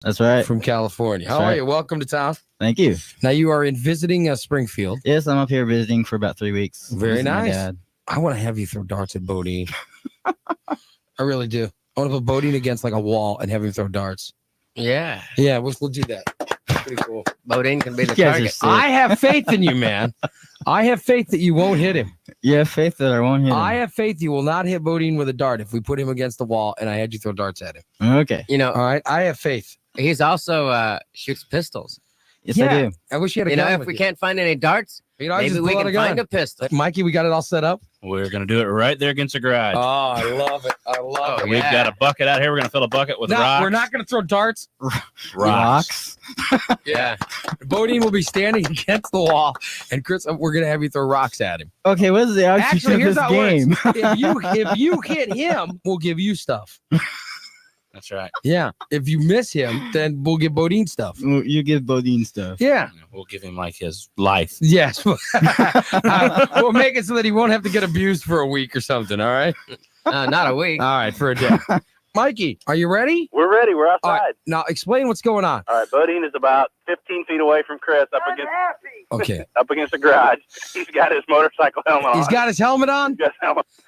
That's right. From California. How are you? Welcome to town. Thank you. Now you are visiting Springfield. Yes, I'm up here visiting for about 3 weeks. Very nice. I want to have you throw darts at Bodine. I really do. I want to put Bodine against like a wall and have him throw darts. Yeah. Yeah, we'll do that. Pretty cool. Bodine can be the target. I have faith in you, man. I have faith that you won't hit him. You have faith that I won't hit him? I have faith you will not hit Bodine with a dart if we put him against the wall and I had you throw darts at him. Okay. You know, all right. I have faith. He's also shoots pistols. Yes, I do. I wish you had a gun. If with we can't find any darts, maybe we can find a pistol. Mikey, we got it all set up. We're going to do it right there against the garage. Oh, I love it. I love it. We've got a bucket out here. We're going to fill a bucket with rocks. We're not going to throw darts. Rocks. Yeah. Bodine will be standing against the wall, and Chris, we're going to have you throw rocks at him. Okay, what is the Actually, of here's this how game? if you hit him, we'll give you stuff. That's right. Yeah. If you miss him, then we'll give Bodine stuff. You give Bodine stuff. Yeah. We'll give him like his life. Yes. We'll make it so that he won't have to get abused for a week or something. All right. Not a week. All right, for a day. Mikey, are you ready? We're ready. We're outside. Right, now explain what's going on. All right, Bodine is about 15 feet away from Chris, up against the garage. He's got his motorcycle helmet on. He's got his helmet on.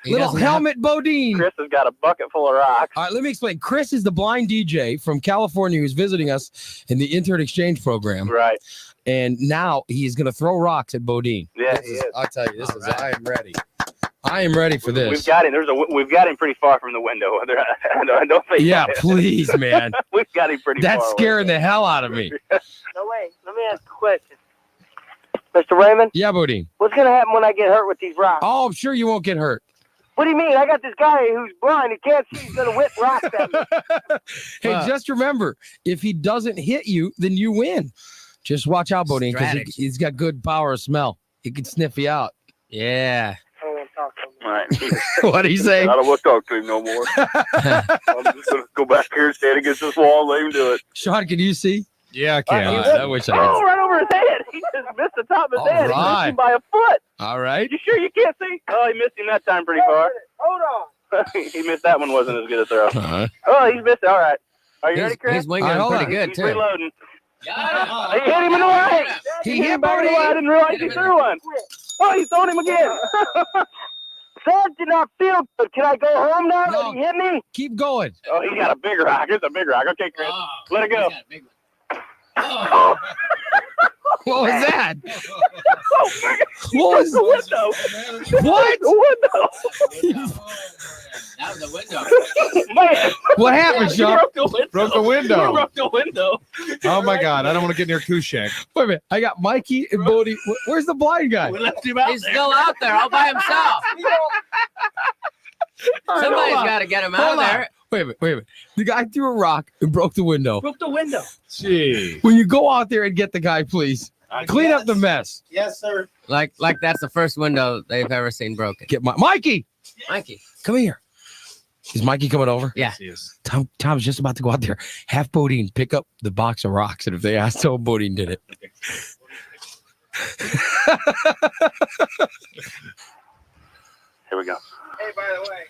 Little helmet Bodine. Chris has got a bucket full of rocks. All right, let me explain. Chris is the blind DJ from California who's visiting us in the intern exchange program. Right. And now he's going to throw rocks at Bodine. Yeah, I'll tell you, I am ready. I am ready for this. We've got him. We've got him pretty far from the window. I don't think. Yeah, please, man. We've got him pretty far. That's scaring the hell out of me. No, wait. Let me ask a question. Mr. Raymond? Yeah, Bodine. What's going to happen when I get hurt with these rocks? Oh, I'm sure you won't get hurt. What do you mean? I got this guy who's blind. He can't see. He's going to whip rocks at me. Hey, just remember, if he doesn't hit you, then you win. Just watch out, Bodine, because he's got good power of smell. He can sniff you out. Yeah. All right. What do you say? I don't want to talk to him no more. I'm just going to go back here and stand against this wall and let him do it. Sean, can you see? Yeah, I can. I wish I could. Oh, right over his head. He just missed the top of his head. Right. He missed him by a foot. All right. You sure you can't see? Oh, he missed him that time pretty far. Hold on. He missed that one. Wasn't as good a throw. Uh-huh. Oh, he's missed it. All right. Are you ready, Chris? He's winging pretty good, He's too. reloading. He hit him in the right. He hit him back in the Bodine. right. I didn't realize he threw one. Oh, he's throwing him again. That did not feel good. Can I go home now? No. Did he hit me? Keep going. Oh, he got a bigger rock. It's a bigger rock. Okay, Chris. Let it go. What was that? What was the window? What? The window. That was the window. Man. What happened, Sean? Broke the window. You broke the window. Oh, my God. I don't want to get near Kushek. Wait a minute. I got Mikey and Bodie. Where's the blind guy? We left him out He's there. still out there all by himself. Somebody's got to get him out there. Wait a minute. The guy threw a rock and broke the window. Broke the window. Gee. Will you go out there and get the guy, please? Clean up the mess. Yes, sir. Like that's the first window they've ever seen broken. Get Mikey. Mikey. Come here. Is Mikey coming over? Yeah. Tom's just about to go out there. Have Bodine pick up the box of rocks, and if they ask, tell Bodine did it. Here we go. Hey, by the way.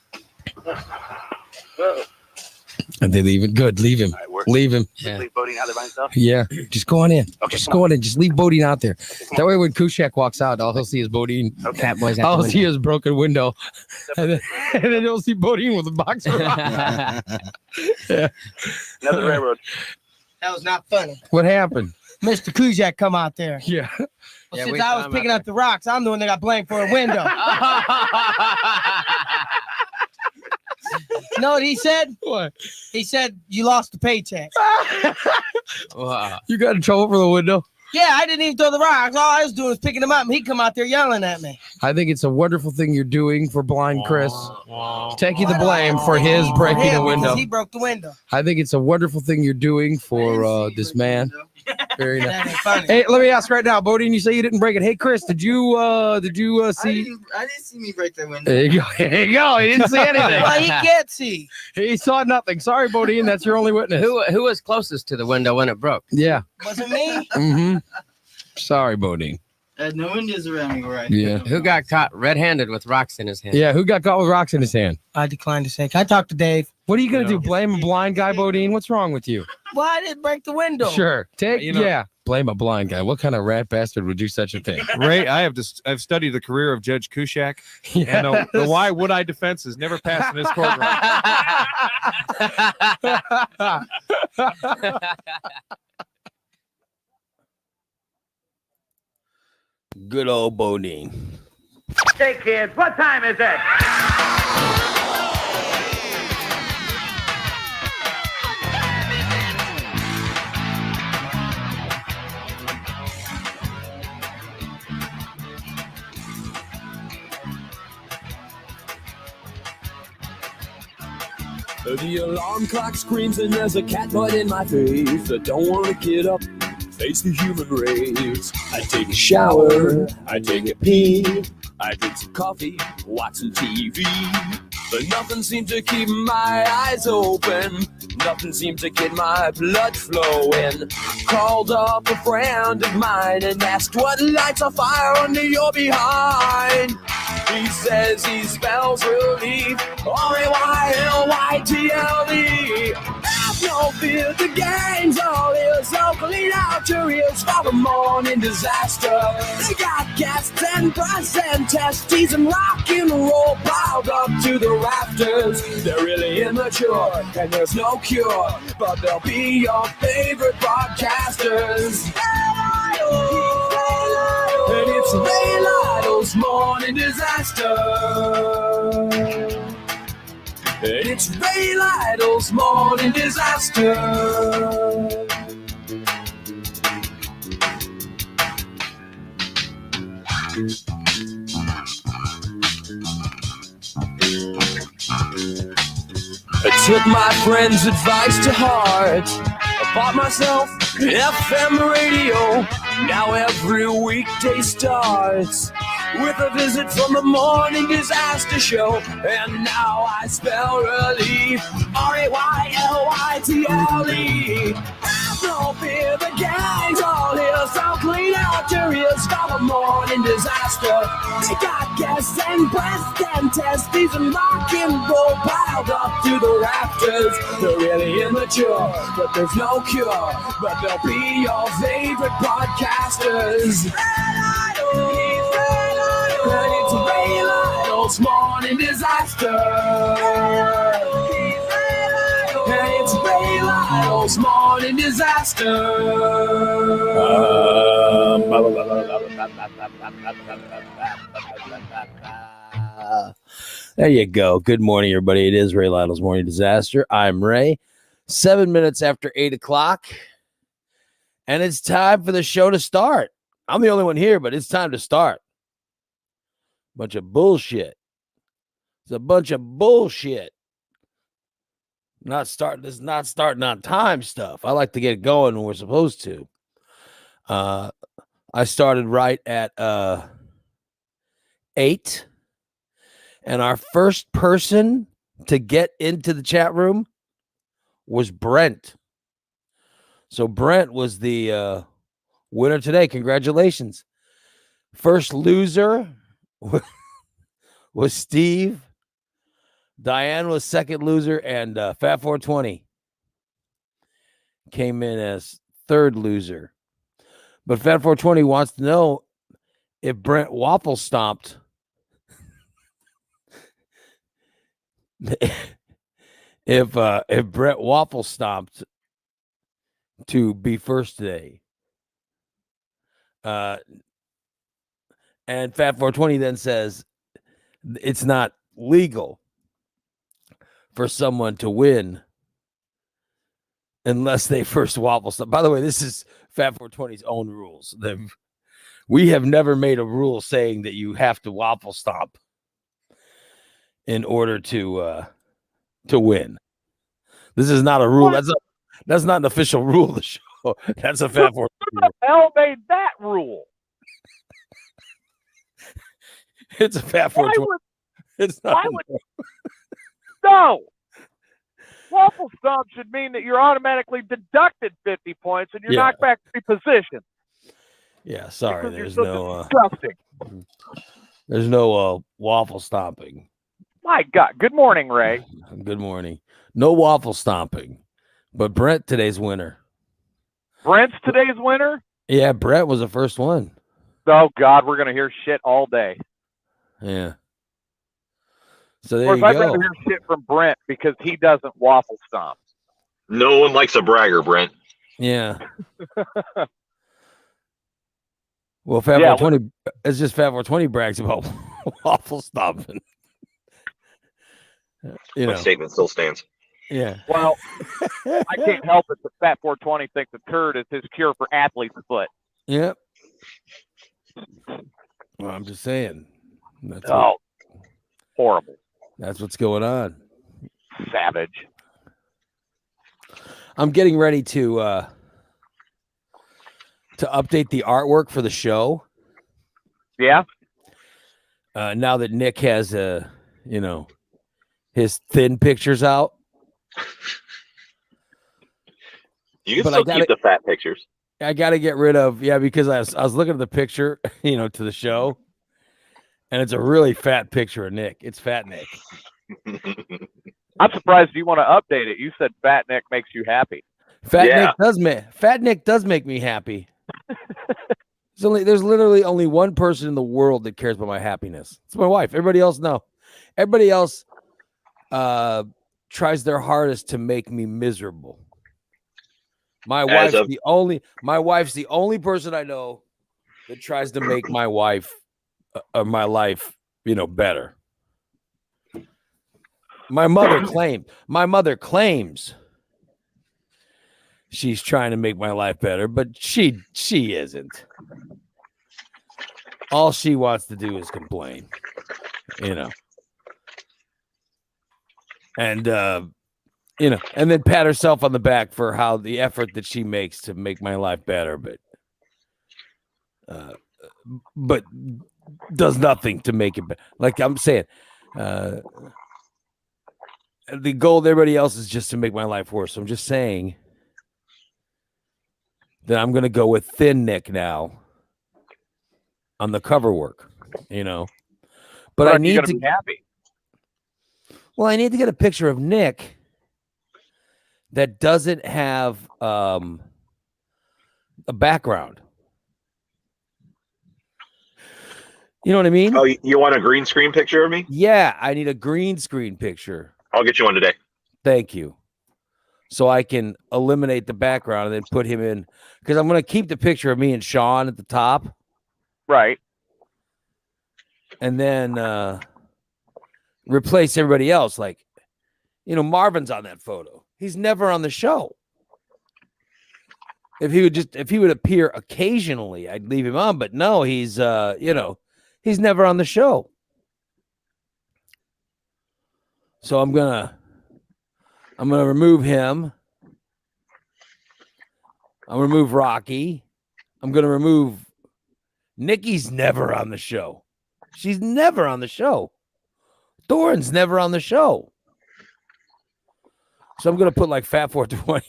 And they leave it. Good. Leave him. All right, Leave him. Yeah. Leave Bodine out there by himself. Yeah. Just go on in. Okay, Just go on in. Just leave Bodine out there. That way when Kushek walks out, all he'll see is Bodine. Fat boys at All the he'll see window. is broken window. And then he'll see Bodine with a box of rocks. Yeah. Another railroad. That was not funny. What happened? Mr. Kuzak come out there. Yeah. Well, Yeah, since we I saw was him picking out up the rocks, I'm the one that got blamed for a window. You know what he said? What? He said, you lost the paycheck. Wow. You got in trouble for the window? Yeah, I didn't even throw the rocks. All I was doing was picking them up, and he'd come out there yelling at me. I think it's a wonderful thing you're doing for blind Chris. Taking the blame for his breaking him, the window. because he broke the window. I think it's a wonderful thing you're doing for this man. Very nice. That ain't funny. Hey, let me ask right now, Bodine, you say you didn't break it. Hey, Chris, did you see? I didn't see me break the window. There you go. There you go. He didn't see anything. Well, he can't see. He saw nothing. Sorry, Bodine. That's your only witness. Who was closest to the window when it broke? Yeah. Was it me? Mm-hmm. Sorry, Bodine. No Indians around me, right? Yeah. Who got caught red-handed with rocks in his hand? Yeah, who got caught with rocks in his hand? I declined to say. Can I talk to Dave? What are you going to do? Blame a blind guy, Bodine? What's wrong with you? Well, I didn't break the window. Sure. Blame a blind guy. What kind of rat bastard would do such a thing? Ray, I've studied the career of Judge Kushak, and the why would I defense has never passed in this courtroom. Good old Bodine. Hey, kids, what time is it? The alarm clock screams and there's a cat butt in my face. I don't want to get up, face the human race. I take a shower, I take a pee, I drink some coffee, watch some TV. But nothing seems to keep my eyes open. Nothing seems to get my blood flowing. Called up a friend of mine and asked what lights a fire under your behind. He says he spells relief, R-A-Y-L-Y-T-L-E. Have no fear, the gang's all here, so clean out your ears for the morning disaster. They got gas and brass and testes and rock and roll piled up to the rafters. They're really immature and there's no cure, but they'll be your favorite broadcasters. And it's Ray Lytle's morning disaster. And it's Ray Lytle's morning disaster. I took my friend's advice to heart. I bought myself an FM radio. Now every weekday starts with a visit from the morning disaster show. And now I spell relief, R-A-Y-L-Y-T-L-E. Have no fear, the gang's all here, so clean out your ears for the morning disaster. They got gas and breast and testes and rock and roll piled up to the rafters. They're really immature, but there's no cure, but they'll be your favorite podcasters. And it's Ray Lytle's morning disaster. And it's Ray Lytle's morning disaster. There you go. Good morning, everybody. It is Ray Lytle's morning disaster. I'm Ray. 7 minutes after 8 o'clock. And it's time for the show to start. I'm the only one here, but it's time to start. Bunch of bullshit. It's a bunch of bullshit. This is not starting on time stuff. I like to get going when we're supposed to. I started right at 8. And our first person to get into the chat room was Brent. So Brent was the winner today. Congratulations. First loser was Steve. Diane was second loser, and Fat 420 came in as third loser. But Fat 420 wants to know if Brent waffle stomped. if Brent waffle stomped to be first today. And Fat 420 then says it's not legal for someone to win unless they first waffle stomp. By the way, this is Fat 420's own rules. We have never made a rule saying that you have to waffle stomp in order to win. This is not a rule. That's not an official rule of the show. That's a Fat 420 rule. Who the hell made that rule? It's a Fat 420. It's not. No. Waffle stomp should mean that you're automatically deducted 50 points and you're knocked back 3 positions. Yeah, sorry. Because There's you're no so disgusting. there's no waffle stomping. My God. Good morning, Ray. Good morning. No waffle stomping. But Brent today's winner. Brent's today's winner? Yeah, Brent was the first one. Oh, God, we're going to hear shit all day. Yeah. So Of there course, you I'd go. rather hear shit from Brent because he doesn't waffle stomp. No one likes a bragger, Brent. Yeah. Well, Fat 420, it's just Fat 420 brags about waffle stomping. My statement still stands. Yeah. Well, I can't help it that Fat 420 thinks a turd is his cure for athlete's foot. Yep. Well, I'm just saying. That's horrible. That's what's going on. Savage. I'm getting ready to update the artwork for the show. Yeah. Now that Nick has his thin pictures out. You can still keep the fat pictures. I got to get rid of because I was looking at the picture, to the show, and it's a really fat picture of Nick. It's Fat Nick. I'm surprised you want to update it. You said Fat Nick makes you happy. Fat Nick does make me happy. There's literally only one person in the world that cares about my happiness. It's my wife. Everybody else, no. Everybody else tries their hardest to make me miserable. My wife's the only person I know that tries to make my wife my life, better. My mother claims she's trying to make my life better, but she isn't. All she wants to do is complain, and and then pat herself on the back for how the effort that she makes to make my life better, but does nothing to make it better. Like I'm saying, the goal of everybody else is just to make my life worse. So I'm just saying that I'm going to go with Thin Nick now on the cover work, But I need to be happy. Well, I need to get a picture of Nick that doesn't have a background. You know what I mean? Oh, you want a green screen picture of me? Yeah, I need a green screen picture. I'll get you one today. Thank you. So I can eliminate the background and then put him in, because I'm going to keep the picture of me and Sean at the top. Right. And then replace everybody else. Like, Marvin's on that photo. He's never on the show. If he would appear occasionally, I'd leave him on. But no, he's he's never on the show. So I'm gonna remove him. I'm gonna remove Rocky. I'm gonna remove Nikki's never on the show. She's never on the show. Doran's never on the show. So I'm gonna put like Fat 420.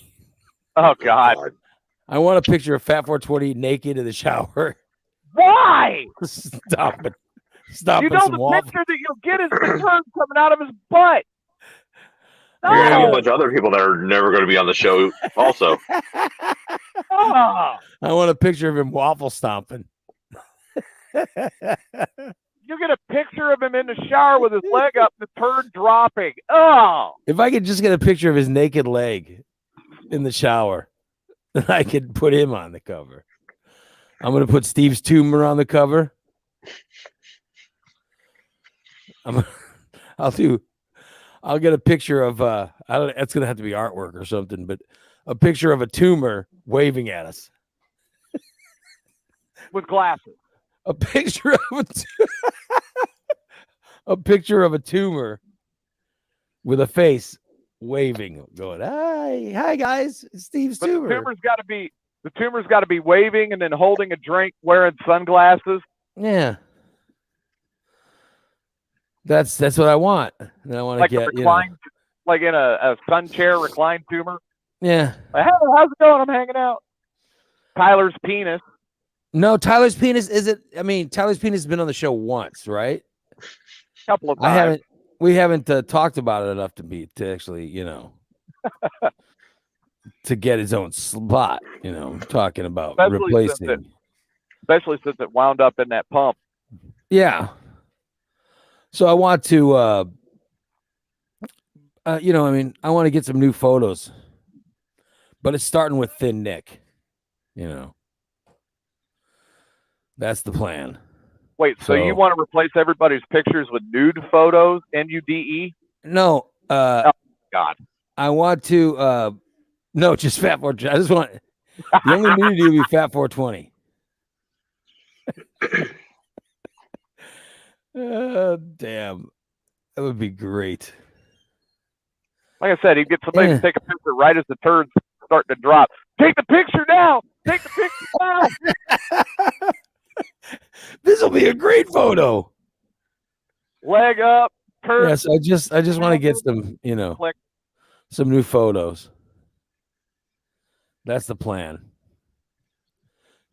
Oh God. I want a picture of Fat 420 naked in the shower. Why? Stop it. Stop you it. know the picture that you'll get is the turd coming out of his butt. You're going to have a bunch of other people that are never going to be on the show also. Oh. I want a picture of him waffle stomping. You get a picture of him in the shower with his leg up, the turd dropping. Oh. If I could just get a picture of his naked leg in the shower, then I could put him on the cover. I'm going to put Steve's tumor on the cover. I'll get a picture of it's gonna have to be artwork or something, but a picture of a tumor waving at us with glasses. A picture of a picture of a tumor with a face waving, going, hi guys, it's Steve's tumor. The tumor's got to be waving and then holding a drink, wearing sunglasses. Yeah. That's what I want. And I want to get like in a sun chair reclined tumor. Yeah. Like, hey, how's it going? I'm hanging out. Tyler's penis. No, Tyler's penis isn't. I mean, Tyler's penis has been on the show once, right? A couple of times. We haven't talked about it enough to actually, to get his own slot. Talking about replacing. Especially since it wound up in that pump. Yeah. So I want to, I want to get some new photos, but it's starting with Thin Nick. That's the plan. Wait, so you want to replace everybody's pictures with nude photos? NUDE? No. Oh, God. I want to. No, just Fat 420. I just want the only nudity would be Fat 420. Damn, that would be great. Like I said, he'd get somebody to take a picture right as the turd's starting to drop. Take the picture now. Take the picture now. This will be a great photo. Leg up, turd. Yes, I just want to get some, some new photos. That's the plan.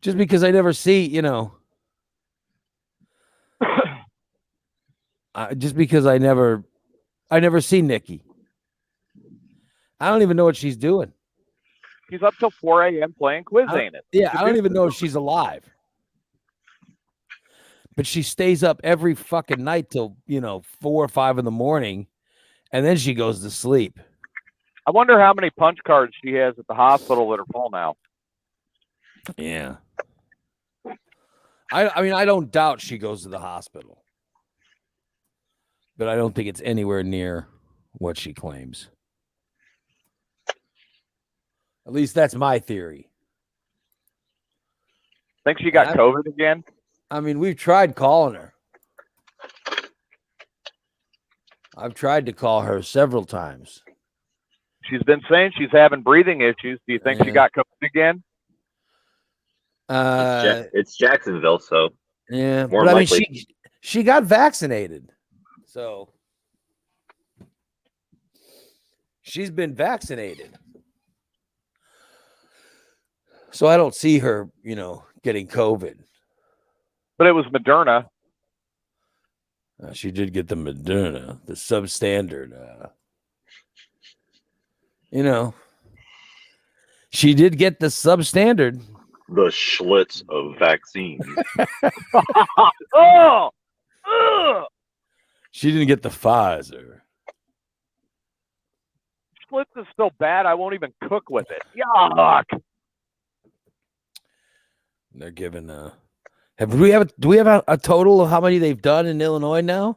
Just because I never see, just because I never see Nikki. I don't even know what she's doing. She's up till 4 a.m. playing quiz, ain't it? Yeah, I don't even know if she's alive. But she stays up every fucking night till, 4 or 5 in the morning, and then she goes to sleep. I wonder how many punch cards she has at the hospital that are full now. Yeah. I mean, I don't doubt she goes to the hospital. But I don't think it's anywhere near what she claims. At least that's my theory. Think she got COVID again? I mean, we've tried calling her. I've tried to call her several times. She's been saying she's having breathing issues. Do you think she got COVID again? It's Jacksonville, so yeah. More but likely. I mean, she got vaccinated, so she's been vaccinated. So I don't see her, getting COVID. But it was Moderna. She did get the Moderna, the substandard. She did get the substandard. The Schlitz of vaccines. Oh! She didn't get the Pfizer. Schlitz is so bad, I won't even cook with it. Yuck! They're giving do we have a total of how many they've done in Illinois now?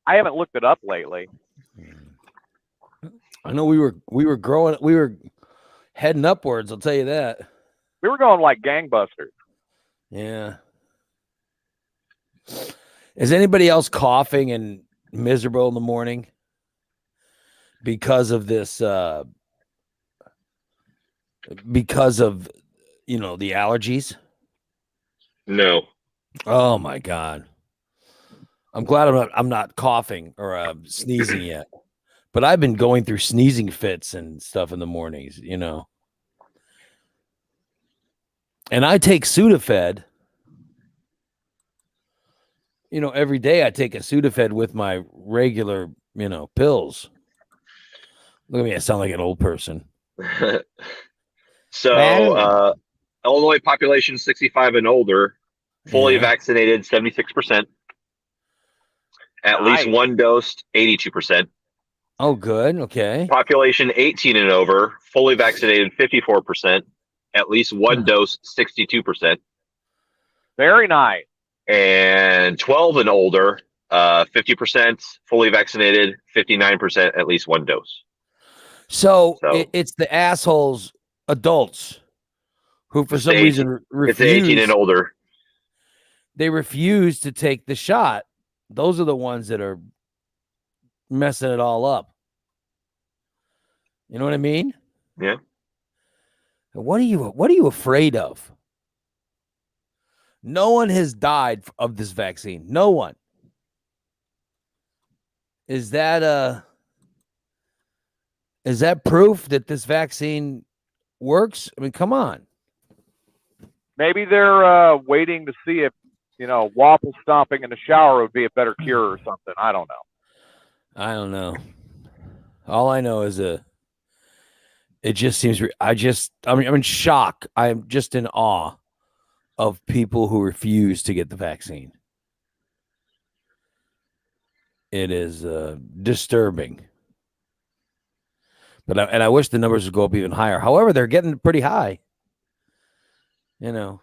I haven't looked it up lately. I know we were heading upwards, I'll tell you that. We were going like gangbusters. Yeah. Is anybody else coughing and miserable in the morning because of this because of the allergies? No. Oh my God. I'm glad I'm not coughing or sneezing yet. But I've been going through sneezing fits and stuff in the mornings, And I take Sudafed. Every day I take a Sudafed with my regular, pills. Look at me, I sound like an old person. So, Illinois population 65 and older, fully vaccinated 76%. At least one dose, 82%. Oh, good. Okay. Population 18 and over, fully vaccinated 54%. At least one dose, 62%. Very nice. And 12 and older, 50% fully vaccinated, 59% at least one dose. So it's the assholes, adults, who for some reason refuse. It's 18 and older. They refuse to take the shot. Those are the ones that are messing it all up. You know what I mean? Yeah. What are you afraid of? No one has died of this vaccine. No one. Is that proof that this vaccine works? I mean, come on. Maybe they're waiting to see if, waffle stomping in the shower would be a better cure or something. I don't know. I don't know. All I know is it just seems. I'm in shock. I'm just in awe of people who refuse to get the vaccine. It is disturbing. But I wish the numbers would go up even higher. However, they're getting pretty high. They're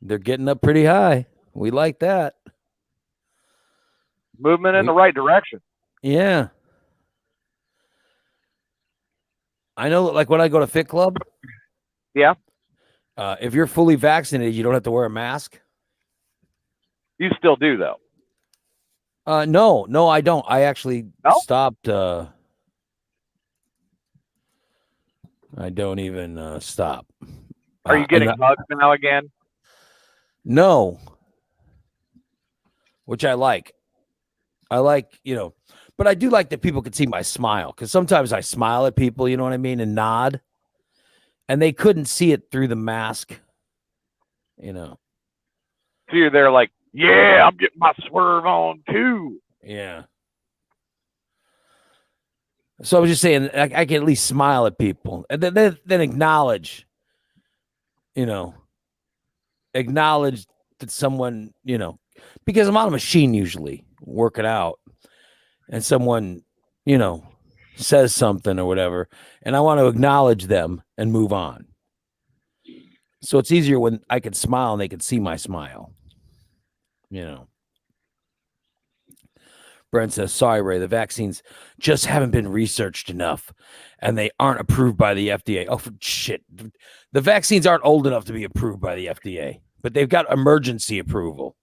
getting up pretty high. We like that. Movement in the right direction. Yeah. I know, like when I go to Fit Club. Yeah. If you're fully vaccinated, you don't have to wear a mask. You still do, though. No, I don't. I actually stopped. I don't even stop. Are you getting hugged now again? No. Which I like. But I do like that people can see my smile, because sometimes I smile at people, you know what I mean, and nod, and they couldn't see it through the mask, So you're there like, yeah, I'm getting my swerve on too. Yeah. So I was just saying, I can at least smile at people, and then acknowledge, acknowledge that someone, because I'm on a machine usually working out, and someone, says something or whatever, and I want to acknowledge them and move on. So it's easier when I can smile and they can see my smile. Brent says, sorry, Ray, the vaccines just haven't been researched enough, and they aren't approved by the FDA. Oh, shit. The vaccines aren't old enough to be approved by the FDA, but they've got emergency approval.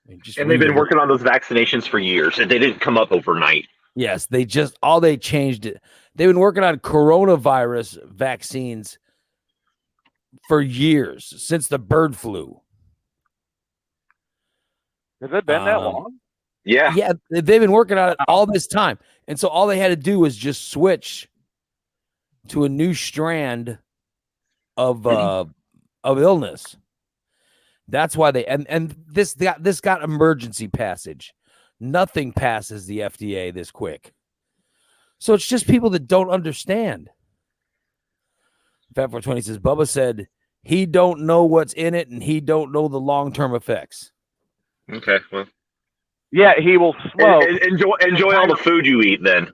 And they've been working on those vaccinations for years, and they didn't come up overnight. Yes, they changed it. They've been working on coronavirus vaccines for years, since the bird flu. Has it been that long? Yeah. Yeah, they've been working on it all this time. And so all they had to do was just switch to a new strand of illness. That's why this got emergency passage. Nothing passes the FDA this quick. So it's just people that don't understand. Fat 420 says, Bubba said he don't know what's in it and he don't know the long-term effects. Okay, well. Yeah, he will smoke. Enjoy all the food you eat then.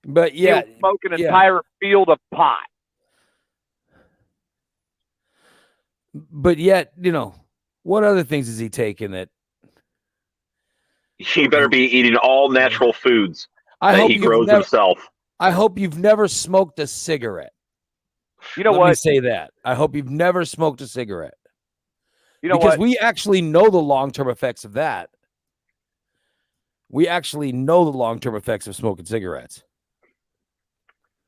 But yeah. He'll smoke an entire field of pot. But yet, what other things is he taking that? He better be eating all natural foods that he grows himself. I hope you've never smoked a cigarette. You know Let what? me say that. I hope you've never smoked a cigarette. You know because what? we actually know the long-term effects of that. We actually know the long-term effects of smoking cigarettes.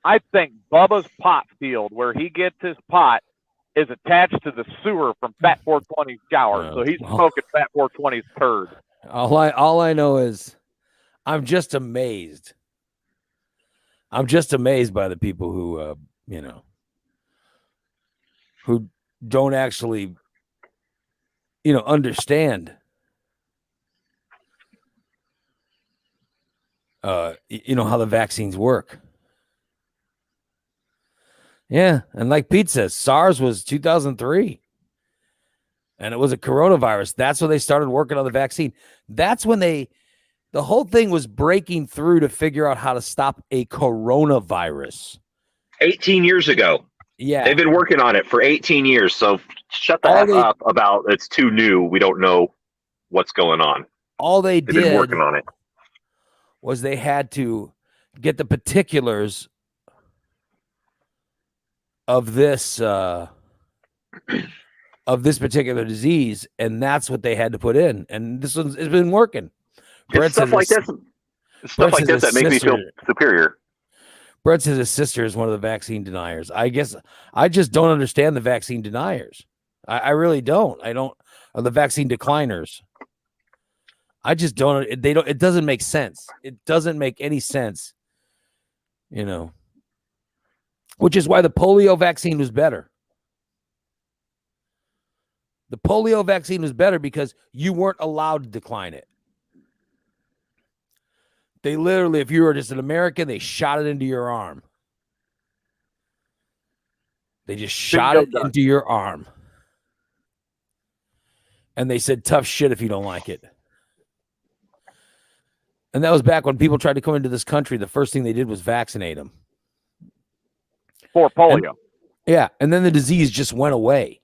I think Bubba's pot field, where he gets his pot, is attached to the sewer from Fat 420's shower. So he's smoking Fat 420's turd. All I know is I'm just amazed. I'm just amazed by the people who, who don't actually, understand, how the vaccines work. Yeah. And like Pete says, SARS was 2003. And it was a coronavirus. That's when they started working on the vaccine. That's when the whole thing was breaking through to figure out how to stop a coronavirus. 18 years ago. Yeah. They've been working on it for 18 years. So shut the heck up about it's too new. We don't know what's going on. All they've been working on it. Was they had to get the particulars of this particular disease, and that's what they had to put in. And this one's it's been working. Stuff like this that makes me feel superior. Brett says his sister is one of the vaccine deniers. I guess I just don't understand the vaccine deniers. I really don't. I don't. Or the vaccine decliners. I just don't. It doesn't make sense. It doesn't make any sense. Which is why the polio vaccine was better. The polio vaccine was better because you weren't allowed to decline it. They literally, if you were just an American, they shot it into your arm. They just shot it into your arm. And they said, tough shit if you don't like it. And that was back when people tried to come into this country. The first thing they did was vaccinate them. For polio. And then the disease just went away.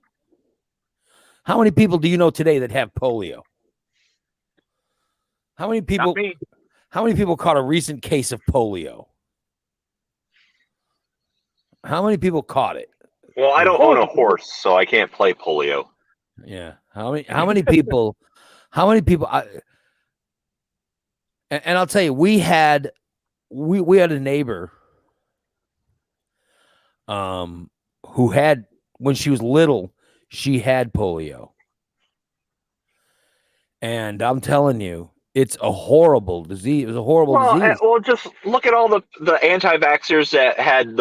How many people do you know today that have polio? How many people caught a recent case of polio? How many people caught it? Well, I don't own a horse, so I can't play polio. Yeah. How many people and I'll tell you, we had a neighbor who had, when she was little, she had polio. And I'm telling you, it's a horrible disease. It was a horrible disease. Well, just look at all the anti-vaxxers that had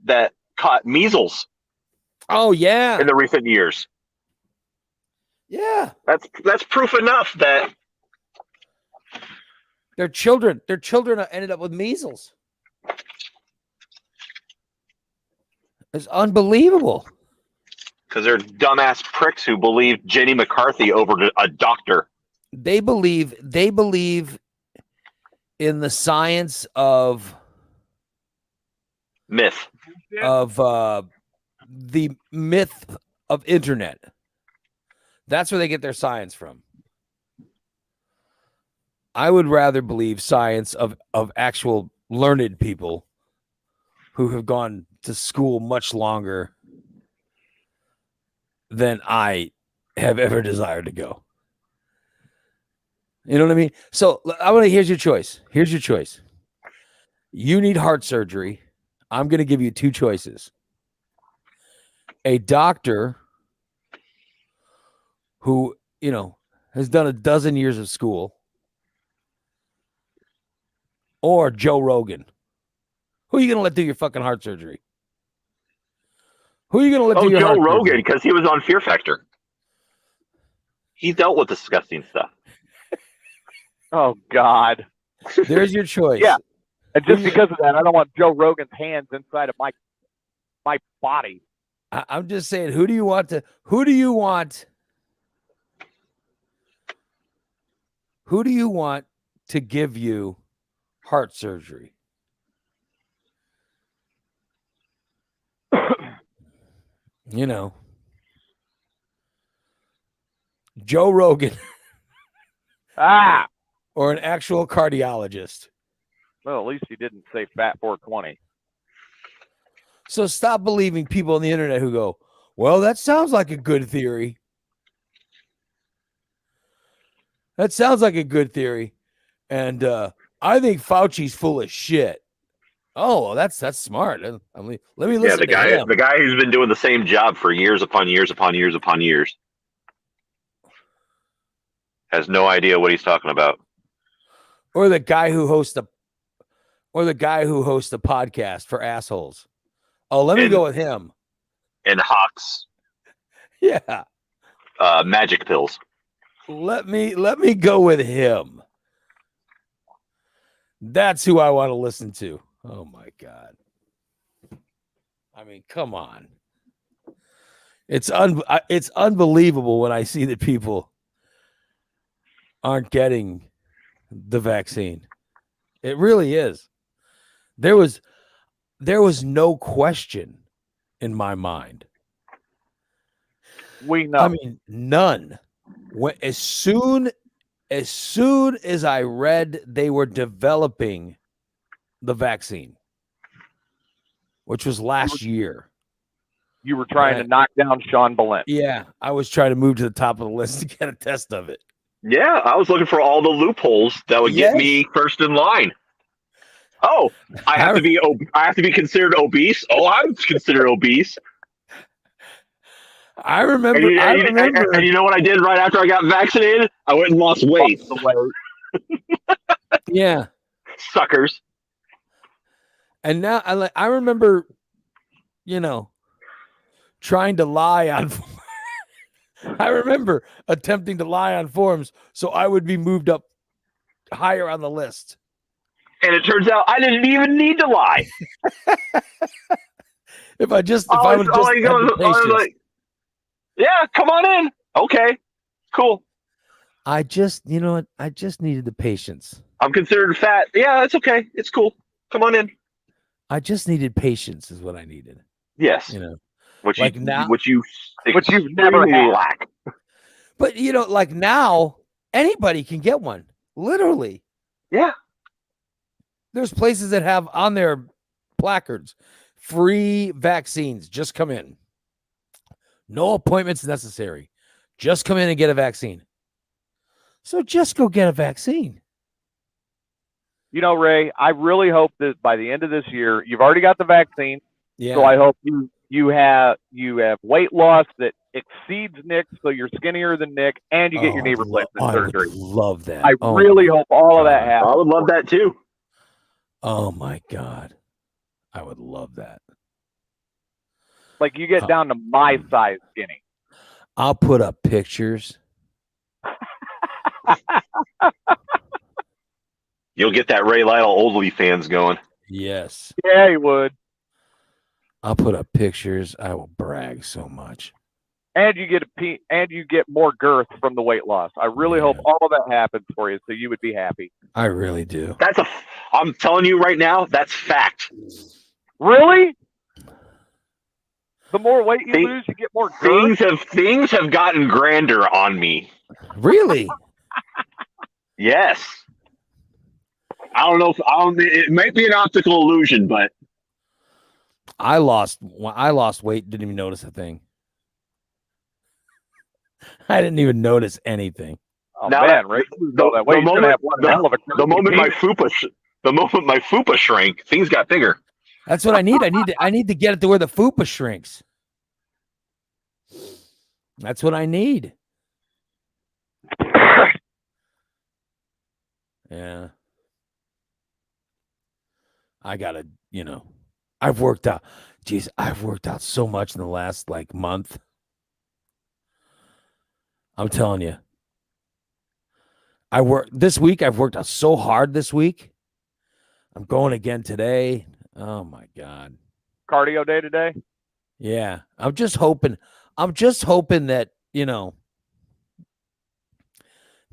that caught measles. Oh yeah. In the recent years. Yeah. That's proof enough that their children ended up with measles. It's unbelievable. Because they're dumbass pricks who believe Jenny McCarthy over a doctor. They believe in the science of myth. Of the myth of internet. That's where they get their science from. I would rather believe science of actual learned people who have gone to school much longer than I have ever desired to go. You know what I mean? So here's your choice. You need heart surgery. I'm going to give you two choices. A doctor who, has done a dozen years of school, or Joe Rogan. Who are you going to let do your fucking heart surgery? Who are you going to let do your Joe heart Rogan, surgery? because he was on Fear Factor. He dealt with disgusting stuff. Oh, God. There's your choice. Yeah. And just because of that, I don't want Joe Rogan's hands inside of my body. I'm just saying, who do you want to give you heart surgery? Joe Rogan. Or an actual cardiologist. Well, at least he didn't say Fat 420. So stop believing people on the internet who go, well, that sounds like a good theory. That sounds like a good theory. And I think Fauci's full of shit. Oh, well, that's smart. Let me listen to him. The guy who's been doing the same job for years upon years upon years upon years has no idea what he's talking about. Or the guy who hosts a podcast for assholes. Oh, let me go with him. And Hawks. Yeah. Magic pills. Let me go with him. That's who I want to listen to. Oh my God. I mean, come on. It's unbelievable when I see that people aren't getting the vaccine. It really is. There was no question in my mind. We know. I mean, none. As soon as I read they were developing the vaccine, which was last year. You were trying to knock down Sean Belen. Yeah, I was trying to move to the top of the list to get a test of it. Yeah, I was looking for all the loopholes that would get me first in line. Oh, I have to be considered obese. Oh, I'm considered obese. I remember. And you know what I did right after I got vaccinated? I went and lost weight. Yeah, suckers. And now I remember, trying to lie I remember attempting to lie on forums so I would be moved up higher on the list. And it turns out I didn't even need to lie. If I would just had the patience. Like, yeah, come on in. Okay, cool. I just needed the patience. I'm considered fat. Yeah, that's okay. It's cool. Come on in. I just needed patience is what I needed. Yes. You know, which like you've never had. lack. But like now, anybody can get one. Literally. Yeah. There's places that have on their placards, free vaccines. Just come in. No appointments necessary. Just come in and get a vaccine. So just go get a vaccine. You know, Ray, I really hope that by the end of this year, you've already got the vaccine. Yeah. So I hope you have weight loss that exceeds Nick, so you're skinnier than Nick, and you get your knee replacement surgery. I would love that. I really hope all of that happens. I would love that too. Oh my God. I would love that. Like you get down to my size skinny. I'll put up pictures. You'll get that Ray Lytle OnlyFans going. Yes. Yeah, he would. I'll put up pictures. I will brag so much. And you get more girth from the weight loss. I really hope all of that happens for you, so you would be happy. I really do. I'm telling you right now, that's fact. Really? The more weight you lose, you get more girth. Things have gotten grander on me. Really? Yes. I don't know it might be an optical illusion, but I lost weight, didn't even notice a thing. I didn't even notice anything. Oh man, right? The moment my fupa shrank, things got bigger. That's what I need. I need to get it to where the fupa shrinks. That's what I need. Yeah. I gotta, I've worked out. Geez, I've worked out so much in the last month. I'm telling you. This week. I've worked out so hard this week. I'm going again today. Oh my God. Cardio day today? Yeah. I'm just hoping that,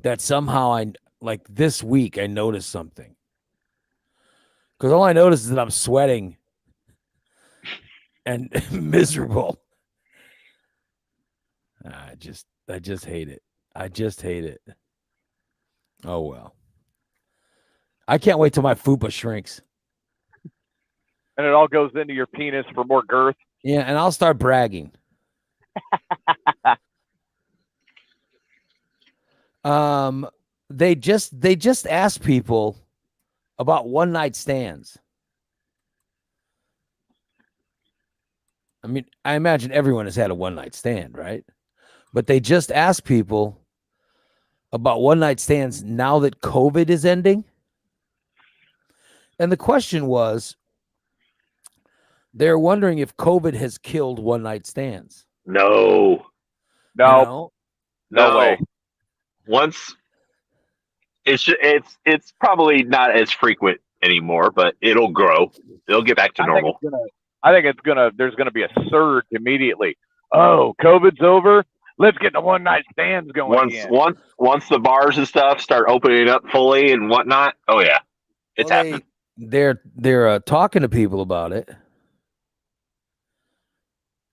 that somehow this week I noticed something. Because all I notice is that I'm sweating and miserable. I just hate it. I just hate it. Oh, well. I can't wait till my fupa shrinks. And it all goes into your penis for more girth. Yeah, and I'll start bragging. They just asked people about one night stands. I mean, I imagine everyone has had a one night stand, right? But they just asked people about one night stands now that COVID is ending. And the question was, they're wondering if COVID has killed one night stands. No. No way. Once it's probably not as frequent anymore, but it'll grow. It'll get back to normal. I think there's gonna be a surge immediately. Oh, COVID's over. Let's get the one night stands going again. Once the bars and stuff start opening up fully and whatnot. Oh yeah, it's happening. They're talking to people about it,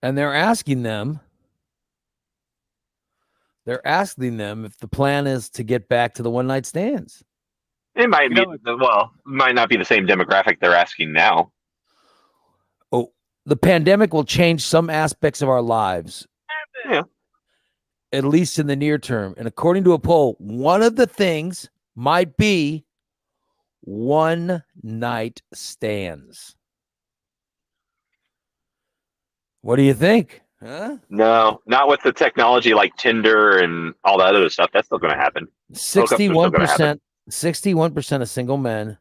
and they're asking them if the plan is to get back to the one night stands. It might might not be the same demographic they're asking now. Oh, the pandemic will change some aspects of our lives. Yeah. At least in the near term. And according to a poll, one of the things might be one night stands. What do you think? Huh? No, not with the technology like Tinder and all that other stuff. That's still going to happen. 61% of single men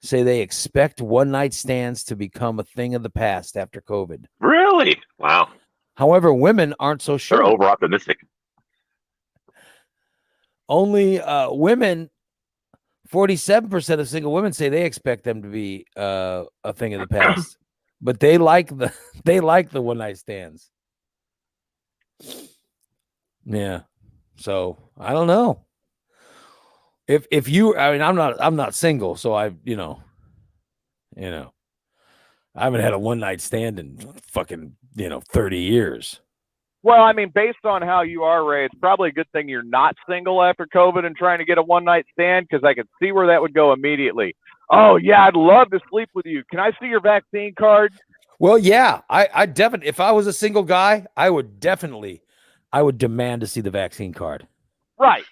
say they expect one night stands to become a thing of the past after COVID. Really? Wow. However, women aren't so sure. They're over optimistic. only women. 47% of single women say they expect them to be a thing of the past, but they like the one night stands. Yeah, so I don't know if you. I mean, I'm not single, so I I haven't had a one night stand in fucking 30 years. Well, I mean, based on how you are, Ray, it's probably a good thing you're not single after COVID and trying to get a one-night stand, because I could see where that would go immediately. Oh, yeah, I'd love to sleep with you. Can I see your vaccine card? Well, yeah, I definitely, if I was a single guy, I would demand to see the vaccine card. Right.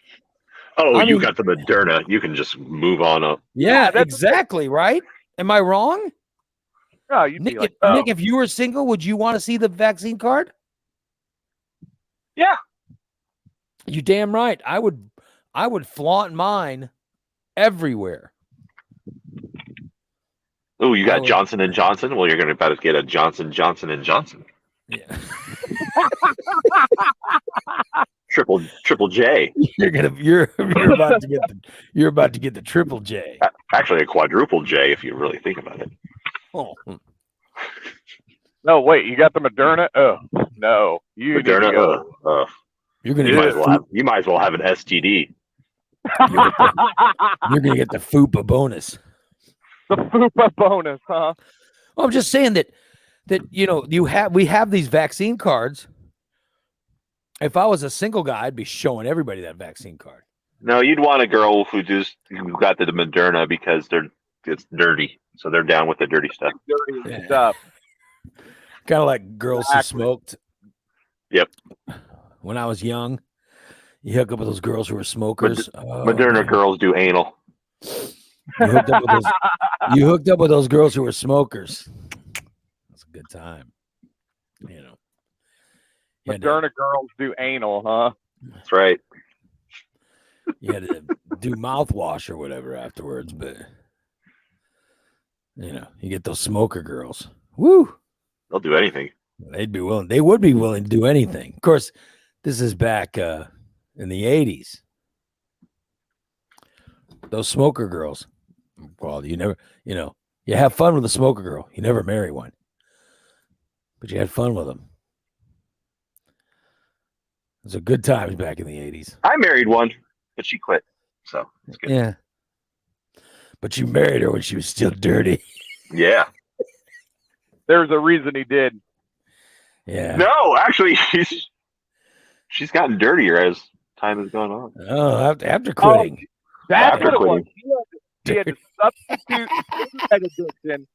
Oh, I you mean, got the Moderna. You can just move on up. Yeah, exactly, right? Am I wrong? No, you'd Nick, be like, Nick, if you were single, would you want to see the vaccine card? Yeah. You damn right. I would flaunt mine everywhere. Oh, you got Johnson and Johnson? Well, you're about to get a Johnson and Johnson. Yeah. Triple J. You're about to get the triple J. Actually, a quadruple J if you really think about it. Oh. No, wait, you got the Moderna? Oh, no. You Moderna, need to go. You might as well have an STD. You're gonna get the FUPA bonus. The FUPA bonus, huh? Well, I'm just saying that we have these vaccine cards. If I was a single guy, I'd be showing everybody that vaccine card. No, you'd want a girl who got the Moderna because it's dirty, so they're down with the dirty stuff. Dirty stuff. Kind of like girls who smoked. Yep. When I was young, you hook up with those girls who were smokers. Moderna girls do anal. You hooked up with those girls who were smokers. That's a good time. Moderna girls do anal, huh? That's right. You had to do mouthwash or whatever afterwards, but you get those smoker girls. Woo! They'll do anything. They would be willing to do anything. Of course, this is back in the 80s. Those smoker girls. Well, you have fun with a smoker girl. You never marry one. But you had fun with them. It was a good times back in the 80s. I married one, but she quit. So it's good. Yeah. But you married her when she was still dirty. Yeah. There's a reason he did. Yeah. No, actually, she's gotten dirtier as time has gone on. Oh, after quitting. That's what it was. He had to substitute cigarette addiction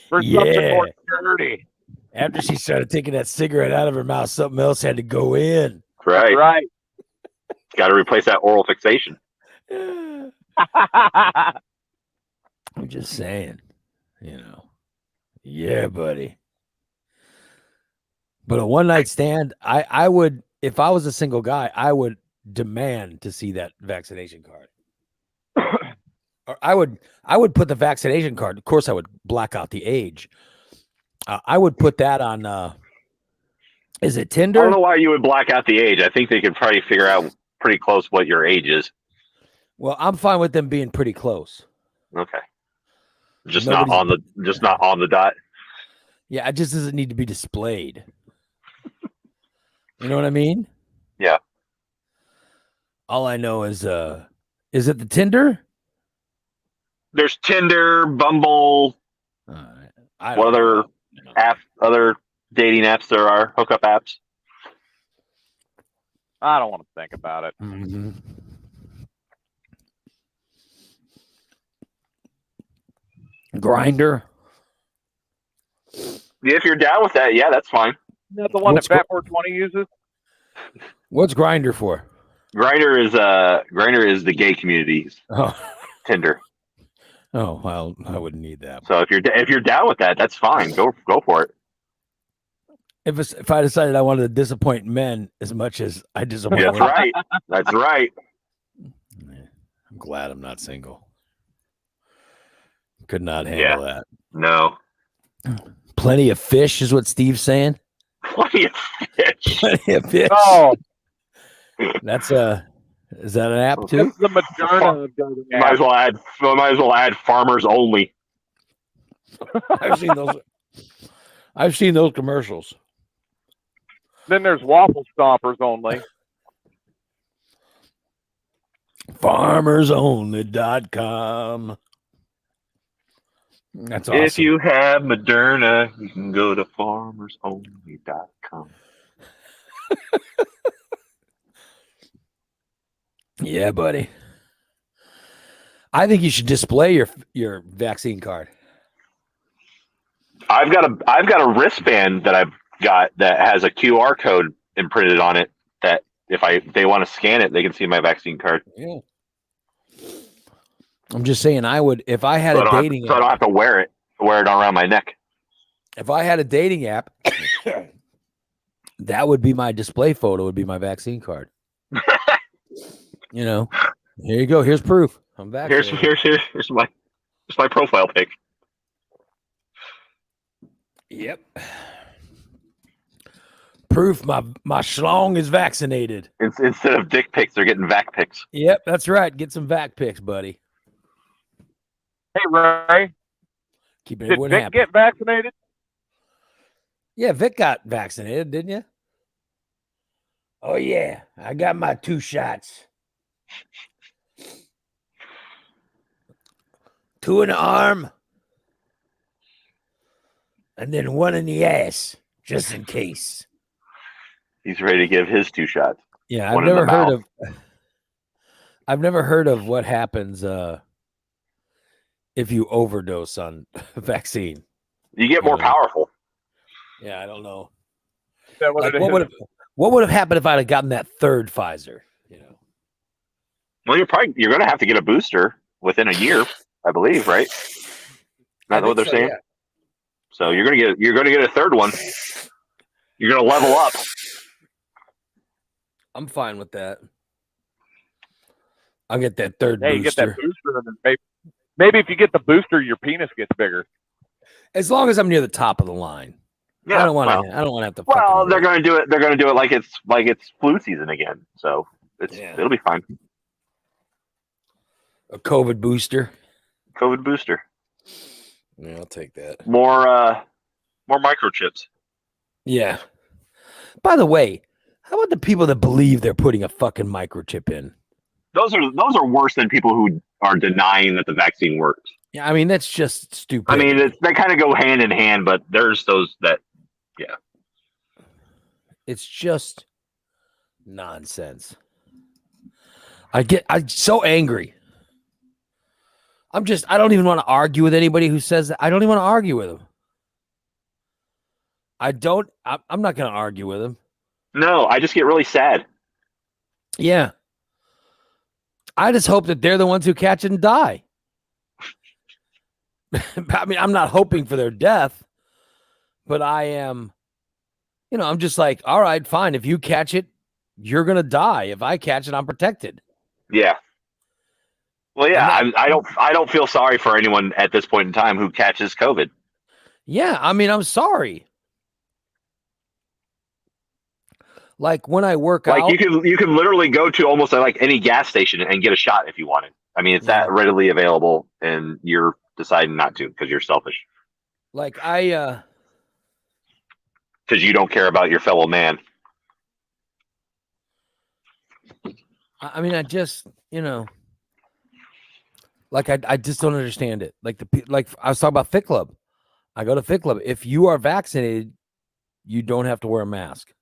for something more dirty. After she started taking that cigarette out of her mouth, something else had to go in. Right. Right. Got to replace that oral fixation. I'm just saying, Yeah, buddy. But a one night stand, I would, if I was a single guy, I would demand to see that vaccination card. Or I would put the vaccination card. Of course, I would black out the age. I would put that on. Is it Tinder? I don't know why you would black out the age. I think they could probably figure out pretty close what your age is. Well, I'm fine with them being pretty close. Okay. Just not on the dot. Yeah, it just doesn't need to be displayed. You know what I mean? Yeah. All I know is it the Tinder? There's Tinder, Bumble. What other other dating apps there are? Hookup apps. I don't want to think about it. Mm-hmm. Grinder. If you're down with that, yeah, that's fine. Is that the one that Fat 420 uses? What's Grinder for? Grinder is the gay community's Tinder. Oh well, I wouldn't need that. So if you're down with that, that's fine. Go for it. If I decided I wanted to disappoint men as much as I disappoint That's women. right. That's right. I'm glad I'm not single. Could not handle that. No. Plenty of fish is what Steve's saying. Plenty of fish. Plenty of fish. Oh. That's Is that an app too? That's the Moderna. Might as well add farmers only. I've seen those commercials. Then there's waffle stompers only. FarmersOnly.com. That's awesome. If you have Moderna, you can go to farmersonly.com. Yeah, buddy. I think you should display your vaccine card. I've got a wristband that I've got that has a QR code imprinted on it that if they want to scan it, they can see my vaccine card. Yeah. I'm just saying, I would if I had a dating app. So I don't have to wear it around my neck. If I had a dating app, that would be my display photo. Would be my vaccine card. You know, here you go. Here's proof. I'm vaccinated. Here's my profile pic. Yep. Proof my schlong is vaccinated. Instead of dick pics, they're getting vac pics. Yep, that's right. Get some vac pics, buddy. Hey, Ray. Keep Did everyone Vic happy. get vaccinated? Yeah, Vic got vaccinated, didn't you? Oh, yeah. I got my 2 shots. 2 in the arm. And then 1 in the ass, just in case. He's ready to give his 2 shots. Yeah, I've never heard of what happens if you overdose on vaccine. You get more powerful. Yeah, I don't know. What would have happened if I'd have gotten that 3rd Pfizer? You know. Well, you're going to have to get a booster within a year, I believe, right? That's what they're saying. Yeah. So you're gonna get a 3rd one. You're gonna level up. I'm fine with that. I'll get that 3rd booster. You get that booster, and then maybe if you get the booster, your penis gets bigger. As long as I'm near the top of the line. Yeah, I don't want to have to. Well, they're going to do it. They're going to do it like it's flu season again. So it'll be fine. A COVID booster. COVID booster. Yeah, I'll take that. More microchips. Yeah. By the way, how about the people that believe they're putting a fucking microchip in? Those are worse than people who are denying that the vaccine works. Yeah, I mean that's just stupid. I mean they kind of go hand in hand, but there's those that, yeah. It's just nonsense. I'm so angry. I don't even want to argue with anybody who says that. I don't even want to argue with them. I'm not going to argue with them. No, I just get really sad. Yeah. I just hope that they're the ones who catch it and die. I mean, I'm not hoping for their death, but I am, I'm just like, all right, fine. If you catch it, you're going to die. If I catch it, I'm protected. Yeah. Well, yeah, I don't feel sorry for anyone at this point in time who catches COVID. Yeah, I mean, I'm sorry. Like when I work out, you can literally go to almost like any gas station and get a shot if you wanted. I mean, it's that readily available, and you're deciding not to because you're selfish. Like because you don't care about your fellow man. I mean, I just like I just don't understand it. Like I was talking about Fit Club. I go to Fit Club. If you are vaccinated, you don't have to wear a mask.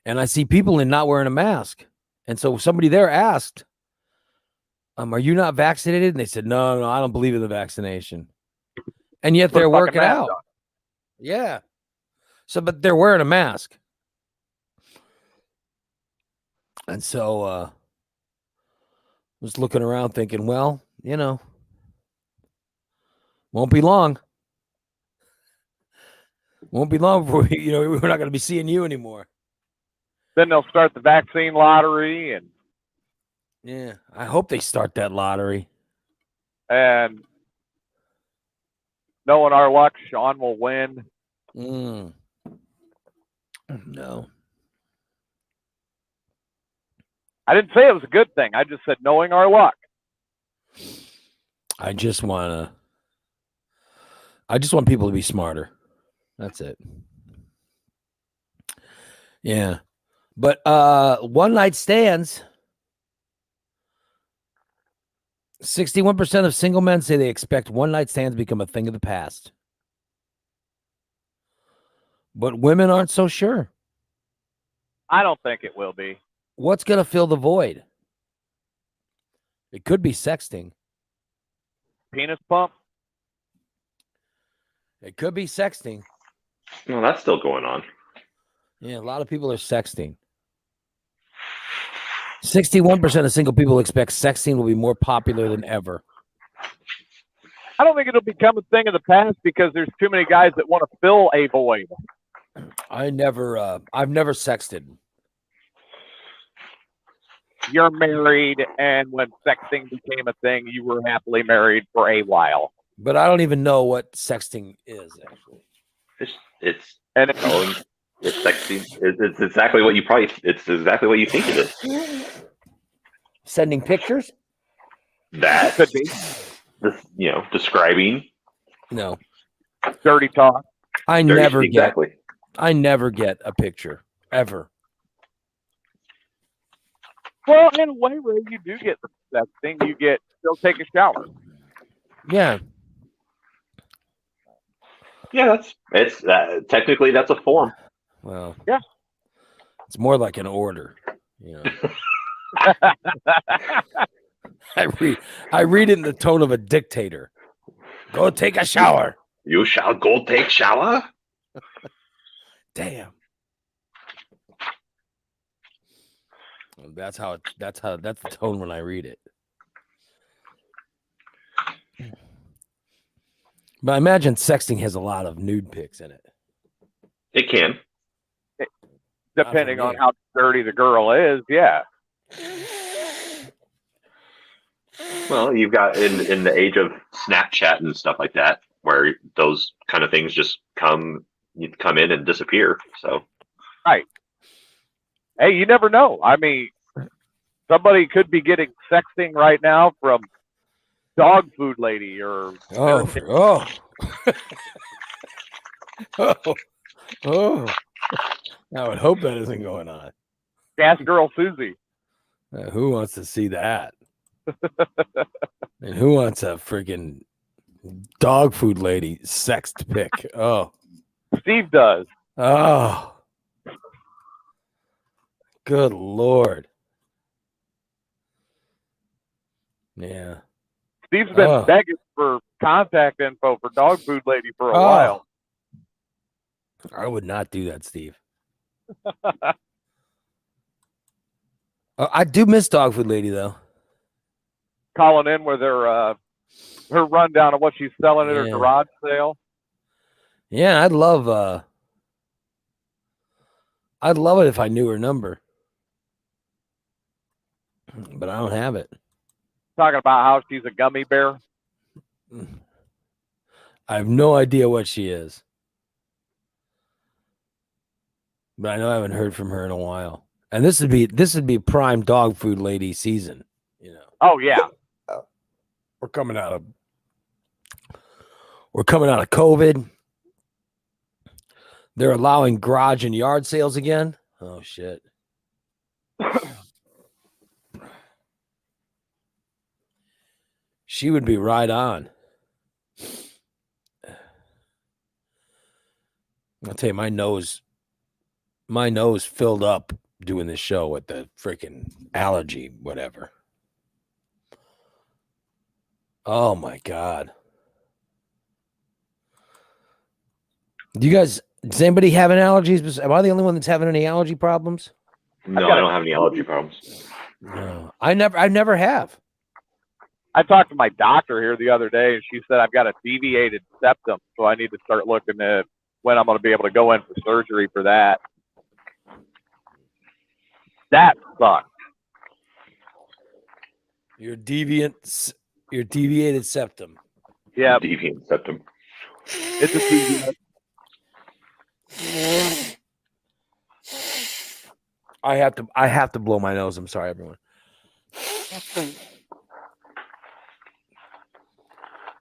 And I see people in not wearing a mask. And so somebody there asked, are you not vaccinated? And they said, no, I don't believe in the vaccination. And yet they're working out. Yeah. So, but they're wearing a mask. And so I was looking around thinking, well, won't be long. Won't be long before we're not going to be seeing you anymore. Then they'll start the vaccine lottery, and yeah, I hope they start that lottery. And knowing our luck, Sean will win. No. I didn't say it was a good thing. I just said knowing our luck. I just want people to be smarter. That's it. Yeah. But one night stands, 61% of single men say they expect one night stands to become a thing of the past. But women aren't so sure. I don't think it will be. What's going to fill the void? It could be sexting. Penis pump? It could be sexting. Well, that's still going on. Yeah, a lot of people are sexting. 61% of single people expect sexting will be more popular than ever. I don't think it'll become a thing of the past because there's too many guys that want to fill a void. I've never sexted. You're married, and when sexting became a thing, you were happily married for a while. But I don't even know what sexting is, actually. It's sexy. It's exactly what you think it is. Sending pictures? That could be. Describing. No. Dirty talk. I never get a picture ever. Well, in a way, Ray, you do get the sexting. You get still take a shower. Yeah. Yeah, technically that's a form. Well, yeah, it's more like an order. You know. I read it in the tone of a dictator. Go take a shower. You shall go take shower. Damn. That's the tone when I read it. But I imagine sexting has a lot of nude pics in it. It can. Depending on how dirty the girl is, yeah. Well, you've got in the age of Snapchat and stuff like that, where those kind of things just come in and disappear. So, right. Hey, you never know. I mean, somebody could be getting sexting right now from dog food lady or oh. I would hope that isn't going on. Gas girl Susie. Who wants to see that? And who wants a freaking dog food lady sexed pic? Oh, Steve does. Oh, good Lord. Yeah. Steve's been begging for contact info for dog food lady for a while. I would not do that, Steve. I do miss dog food lady though. Calling in with her rundown of what she's selling at her garage sale. Yeah, I'd love it if I knew her number. But I don't have it. Talking about how she's a gummy bear. I have no idea what she is. But I know I haven't heard from her in a while. And this would be prime dog food lady season, you know. Oh yeah. We're coming out of COVID. They're allowing garage and yard sales again. Oh shit. She would be right on. I'll tell you, my nose filled up doing this show with the freaking allergy, whatever. Oh my God. Does anybody have any allergies? Am I the only one that's having any allergy problems? No, I don't have any allergy problems. No, I never have. I talked to my doctor here the other day, and she said I've got a deviated septum, so I need to start looking at when I'm going to be able to go in for surgery for that. That sucks. Your deviated septum. Yeah. Deviant septum. It's a deviant. I have to blow my nose. I'm sorry, everyone.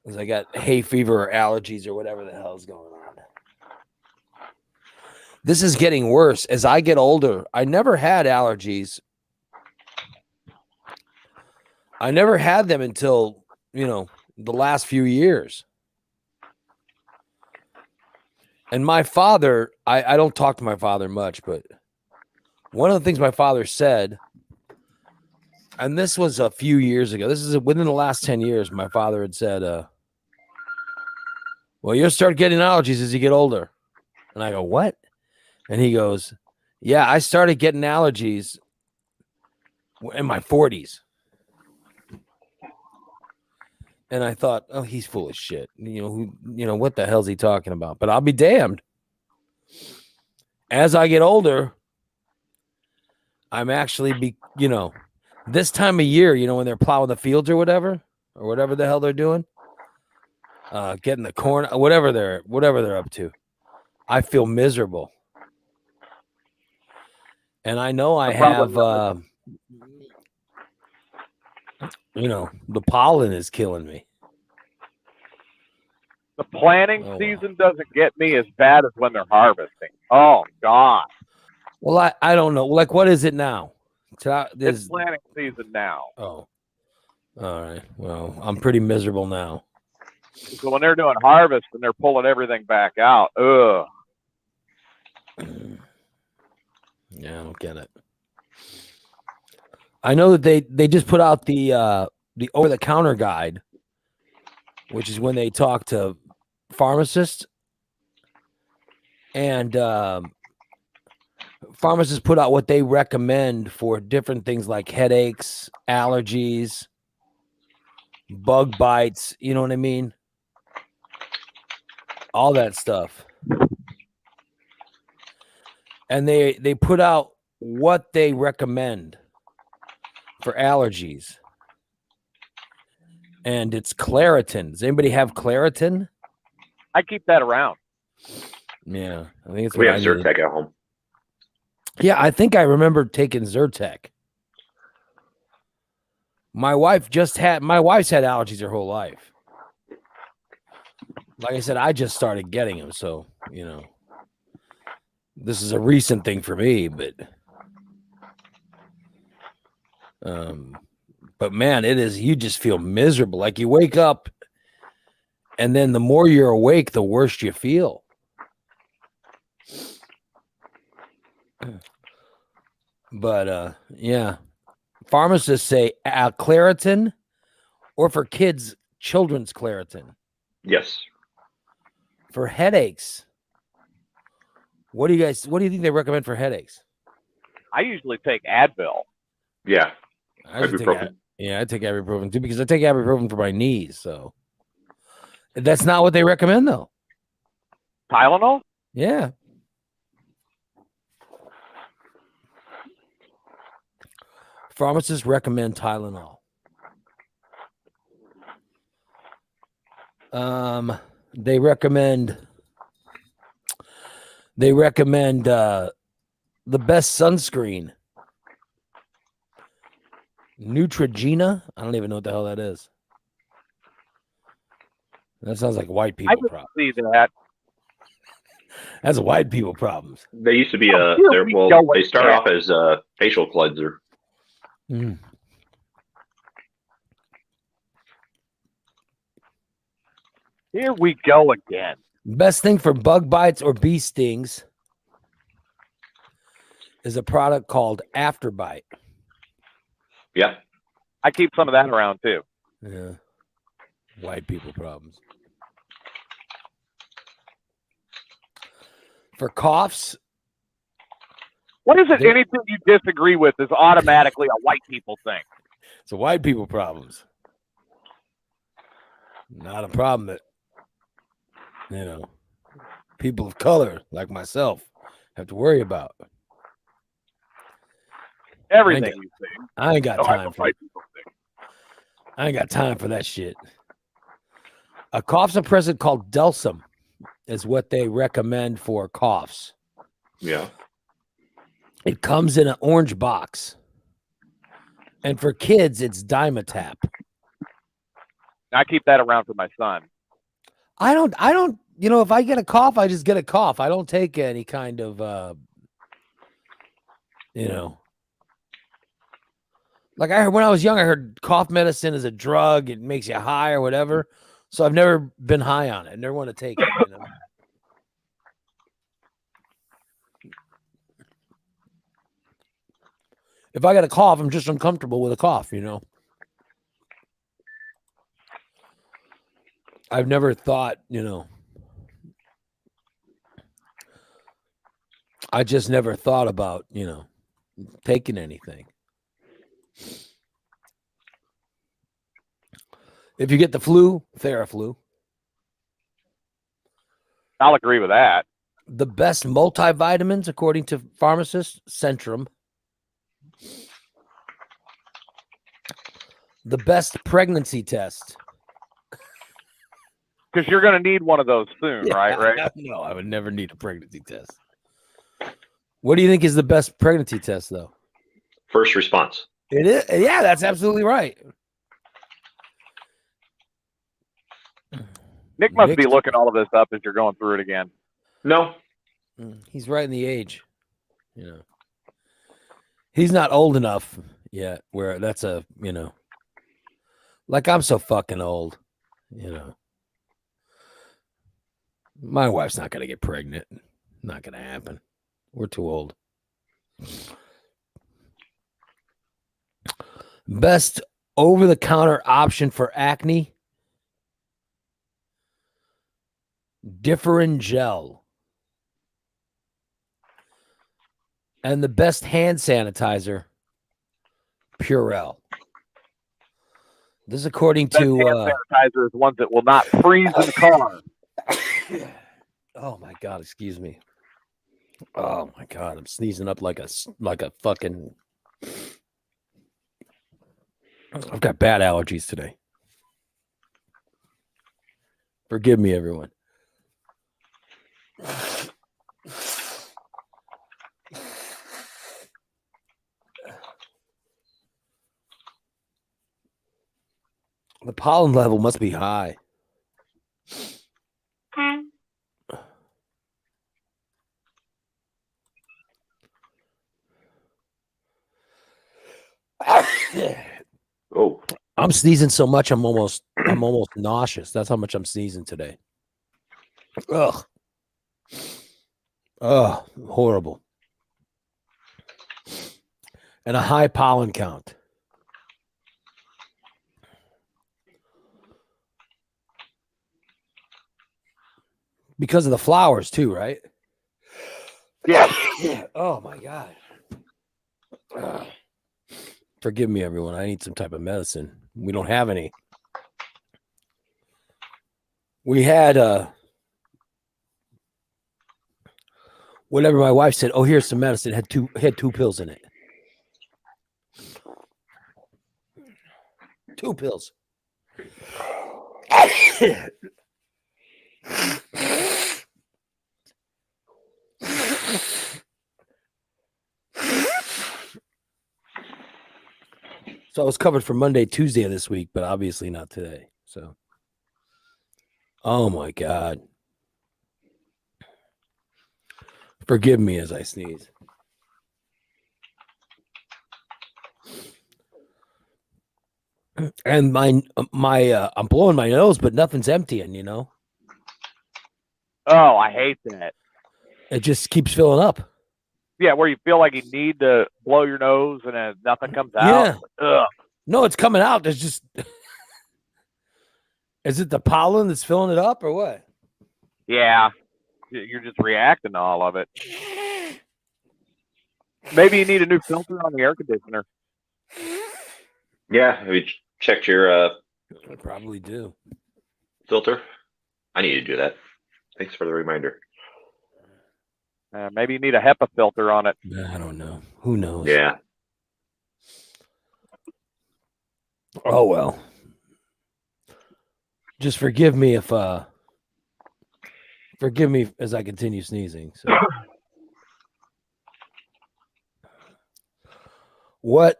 Because I got hay fever or allergies or whatever the hell is going on. This is getting worse as I get older. I never had allergies. I never had them until, the last few years. And my father, I don't talk to my father much, but one of the things my father said, and this was a few years ago, this is within the last 10 years, my father had said, well, you'll start getting allergies as you get older. And I go, what? And he goes, yeah, I started getting allergies in my 40s. And I thought, oh, he's full of shit. What the hell's he talking about? But I'll be damned. As I get older, I'm actually this time of year, when they're plowing the fields or whatever the hell they're doing, getting the corn, whatever they're up to, I feel miserable. And I know I have, the pollen is killing me. The planting season doesn't get me as bad as when they're harvesting. Oh, God. Well, I don't know. Like, what is it now? It's planting season now. Oh, all right. Well, I'm pretty miserable now. So when they're doing harvest and they're pulling everything back out, ugh. Yeah, I don't get it. I know that they just put out the over-the-counter guide, which is when they talk to pharmacists, and pharmacists put out what they recommend for different things like headaches, allergies, bug bites. You know what I mean? All that stuff. And they put out what they recommend for allergies. And it's Claritin. Does anybody have Claritin? I keep that around. Yeah, I think it's we have Zyrtec at home. Yeah, I think I remember taking Zyrtec. My wife's had allergies her whole life. Like I said, I just started getting them, so this is a recent thing for me, but man, it is, you just feel miserable. Like you wake up and then the more you're awake, the worse you feel. But yeah, pharmacists say Claritin, or for kids, children's Claritin. Yes. For headaches, what do you think they recommend for headaches? I usually take Advil. Yeah. I take ibuprofen too, because I take ibuprofen for my knees. So that's not what they recommend, though. Tylenol? Yeah. Pharmacists recommend Tylenol. They recommend the best sunscreen. Neutrogena? I don't even know what the hell that is. That sounds like white people I problems. see that. That's white people problems. They used to be they start off as a facial cleanser. Mm. Here we go again. Best thing for bug bites or bee stings is a product called Afterbite. Yeah. I keep some of that around too. Yeah. White people problems. For coughs. What is it? Anything you disagree with is automatically a white people thing. It's a white people problems. Not a problem that, people of color like myself have to worry about. Everything you say. I ain't got time for it. I ain't got time for that shit. A cough suppressant called Delsum is what they recommend for coughs. Yeah. It comes in an orange box. And for kids, it's Dimetap. I keep that around for my son. I don't, if I get a cough, I just get a cough. I don't take any kind of, like I heard when I was young, I heard cough medicine is a drug. It makes you high or whatever. So I've never been high on it. I never want to take it. If I got a cough, I'm just uncomfortable with a cough, I've never thought, I just never thought about, taking anything. If you get the flu, Theraflu. I'll agree with that. The best multivitamins, according to pharmacists, Centrum. The best pregnancy test. Because you're going to need one of those soon, right? No, I would never need a pregnancy test. What do you think is the best pregnancy test, though? First response. It is. Yeah, that's absolutely right. Nick must be looking all of this up as you're going through it again. No. He's right in the age. He's not old enough yet where that's a, like I'm so fucking old, My wife's not going to get pregnant. Not going to happen. We're too old. Best over-the-counter option for acne? Differin Gel. And the best hand sanitizer, Purell. This is according to... hand sanitizer is ones that will not freeze in the car. Oh, my God. Excuse me. Oh, my God. I'm sneezing up like a fucking... I've got bad allergies today. Forgive me, everyone. The pollen level must be high. Oh, I'm sneezing so much I'm almost nauseous. That's how much I'm sneezing today. Ugh. Horrible. And a high pollen count. Because of the flowers too, right? Yeah. Oh my God. Forgive me, everyone. I need some type of medicine. We don't have any. We had whatever my wife said, oh, here's some medicine. It had two pills in it. 2 pills. So I was covered for Monday, Tuesday of this week, but obviously not today. So, oh my God. Forgive me as I sneeze. And my I'm blowing my nose, but nothing's emptying, Oh, I hate that. It just keeps filling up. Yeah, where you feel like you need to blow your nose and then nothing comes out. Yeah. Ugh. No, it's coming out. There's just is it the pollen that's filling it up or what? Yeah. You're just reacting to all of it. Maybe you need a new filter on the air conditioner. yeah. Have you checked your I probably do. filter? I need to do that. Thanks for the reminder. Maybe you need a HEPA filter on it. I don't know. Who knows? Yeah. Oh well. Just forgive me if forgive me as I continue sneezing. So What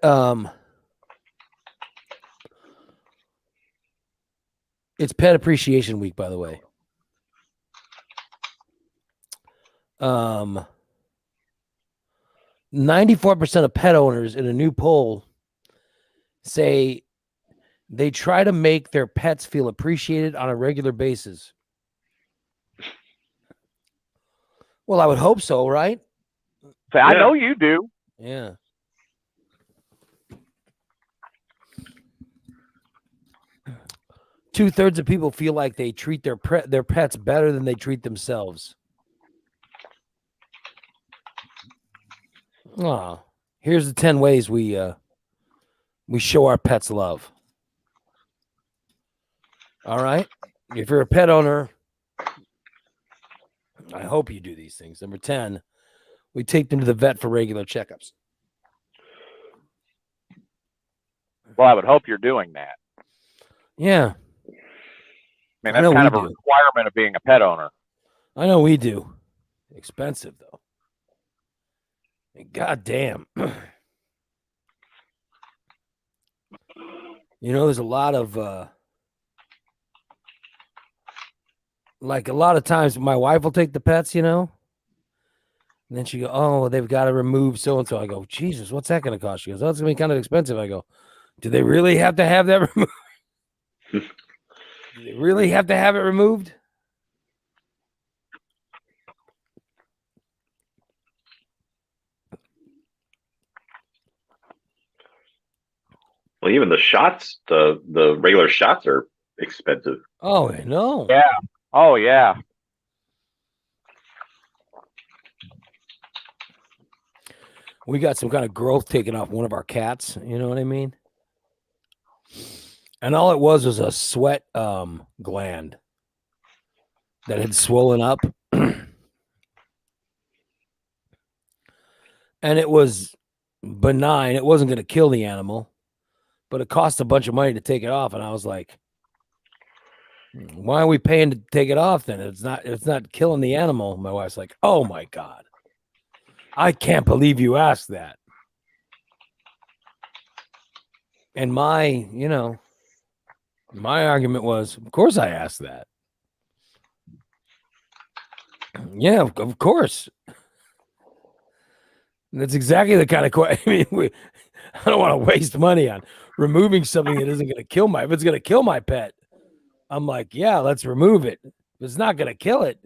it's Pet Appreciation Week, by the way. 94% of pet owners in a new poll say they try to make their pets feel appreciated on a regular basis. Well, I would hope so, right? I know you do. Yeah. Two-thirds of people feel like they treat their pets better than they treat themselves. Oh, here's the 10 ways we show our pets love. All right. If you're a pet owner, I hope you do these things. Number 10, we take them to the vet for regular checkups. Well, I would hope you're doing that. Yeah. I mean, that's kind of a requirement of being a pet owner. I know we do. Expensive, though. God damn. You know, there's a lot of like a lot of times my wife will take the pets, you know, and then she go, oh, they've got to remove so and so. I go, Jesus, what's that going to cost? She goes, oh, it's going to be kind of expensive. I go, do they really have to have that removed? Do they really have to have it removed? Well, even the shots, the regular shots are expensive. Oh, no. Yeah. Oh, yeah. We got some kind of growth taken off one of our cats. You know what I mean? And all it was a sweat gland that had swollen up. And it was benign. It wasn't going to kill the animal, but it cost a bunch of money to take it off. And I was like, why are we paying to take it off then? It's not killing the animal. My wife's like, oh my God. I can't believe you asked that. And my argument was, of course I asked that. Yeah, of course. That's exactly the kind of question. I mean, I don't want to waste money on removing something that isn't going to kill if it's going to kill my pet. I'm like, yeah, let's remove it. If it's not going to kill it.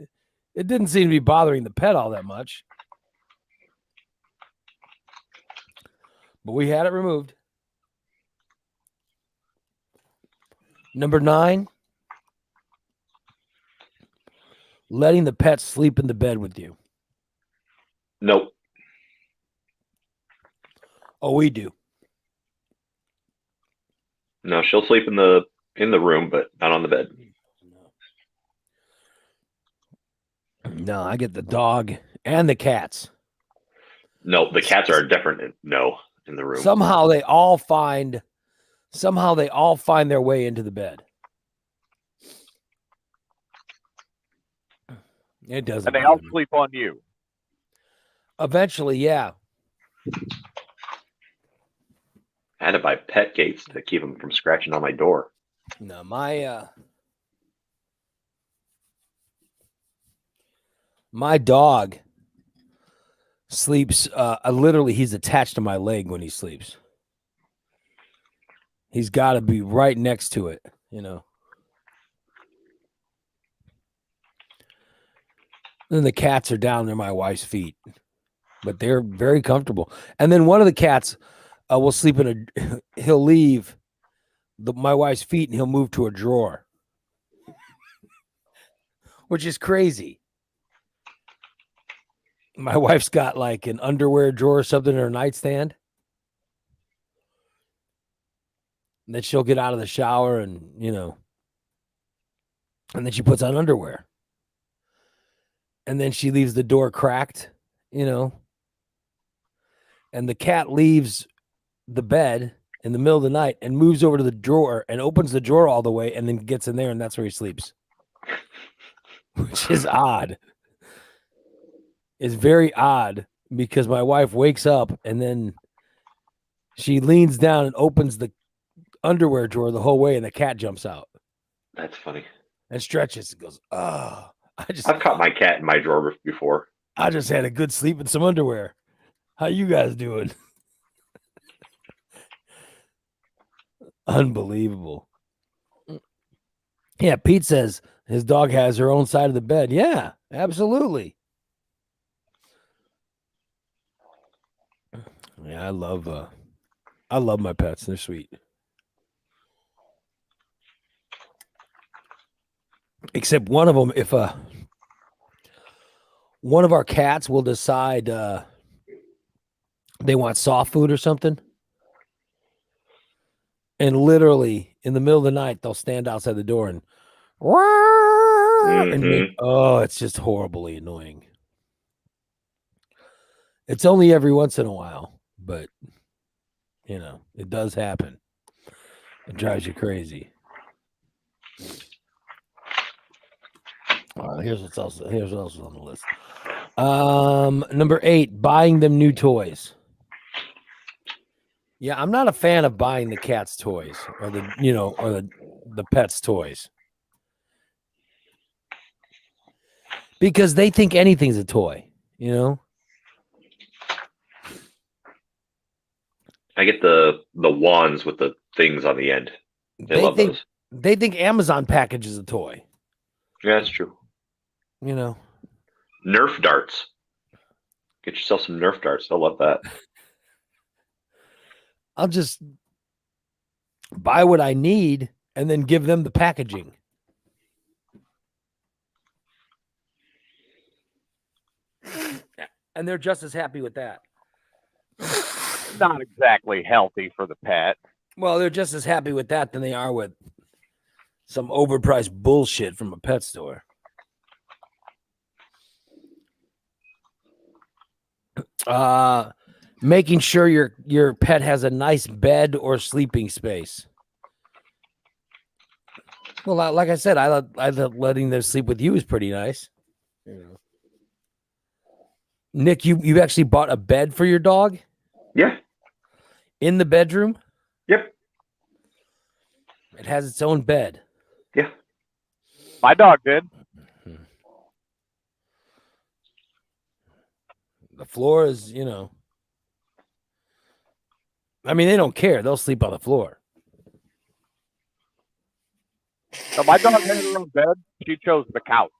It didn't seem to be bothering the pet all that much. But we had it removed. Number 9, letting the pet sleep in the bed with you. Nope. Oh, we do. No, she'll sleep in the room, but not on the bed. No, I get the dog and the cats. No, the cats are different. No, in the room. Somehow they all find their way into the bed. It doesn't. And they all sleep on you. Eventually, yeah. I had to buy pet gates to keep them from scratching on my door. No, my dog sleeps. Literally, he's attached to my leg when he sleeps. He's got to be right next to it, you know. Then the cats are down near my wife's feet, but they're very comfortable. And then one of the cats will sleep he'll leave my wife's feet and he'll move to a drawer, which is crazy. My wife's got like an underwear drawer or something in her nightstand. And then she'll get out of the shower and, and then she puts on underwear. And then she leaves the door cracked, and the cat leaves the bed in the middle of the night and moves over to the drawer and opens the drawer all the way and then gets in there and that's where he sleeps. Which is odd. It's very odd because my wife wakes up and then She leans down and opens the underwear drawer the whole way, and the cat jumps out That's funny. and stretches and goes, "Oh, I've caught my cat in my drawer before. I just had a good sleep in some underwear. How you guys doing?" Unbelievable. Yeah, Pete says his dog has her own side of the bed. Yeah, absolutely. Yeah, I love my pets. They're sweet. Except one of them, if one of our cats will decide they want soft food or something, and literally in the middle of the night they'll stand outside the door and it's just horribly annoying. It's only every once in a while, but it does happen. It drives you crazy. Here's what else is on the list. Number 8, buying them new toys. Yeah, I'm not a fan of buying the cat's toys or the pet's toys. Because they think anything's a toy, I get the wands with the things on the end. They love those. They think Amazon package is a toy. Yeah, that's true. Nerf darts. Get yourself some Nerf darts. They'll love that. I'll just buy what I need and then give them the packaging. And they're just as happy with that. Not exactly healthy for the pet. Well, they're just as happy with that than they are with some overpriced bullshit from a pet store. Making sure your pet has a nice bed or sleeping space. Well, like I said, I thought letting them sleep with you is pretty nice. Nick, you actually bought a bed for your dog? Yeah. In the bedroom? Yep. It has its own bed. Yeah. My dog did. The floor is, I mean, they don't care. They'll sleep on the floor. So my dog had her own bed. She chose the couch.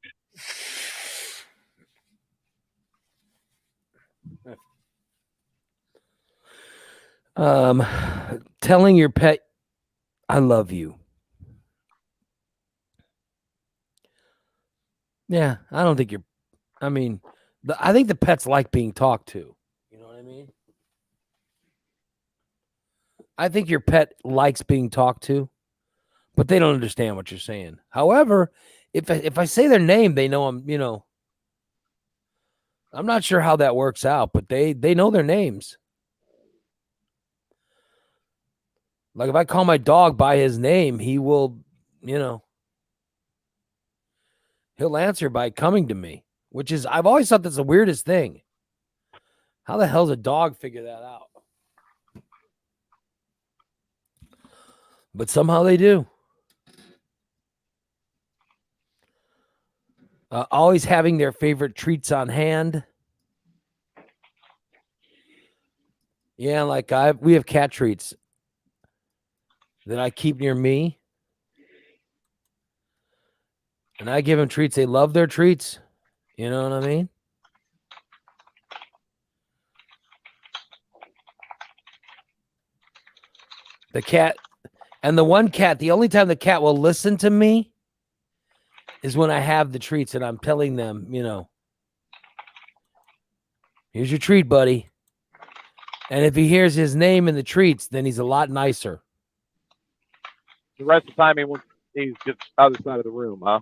Telling your pet, "I love you." Yeah, I don't think I think the pets like being talked to. You know what I mean? I think your pet likes being talked to, but they don't understand what you're saying. However, if I say their name, they know I'm not sure how that works out, but they know their names. Like if I call my dog by his name, he will, he'll answer by coming to me, which is, I've always thought that's the weirdest thing. How the hell does a dog figure that out? But somehow they do. Always having their favorite treats on hand. Yeah, like we have cat treats that I keep near me. And I give them treats. They love their treats. You know what I mean? The cat and the one cat, the only time the cat will listen to me is when I have the treats and I'm telling them, here's your treat, buddy. And if he hears his name in the treats, then he's a lot nicer. The rest of the time, he's just other side of the room, huh?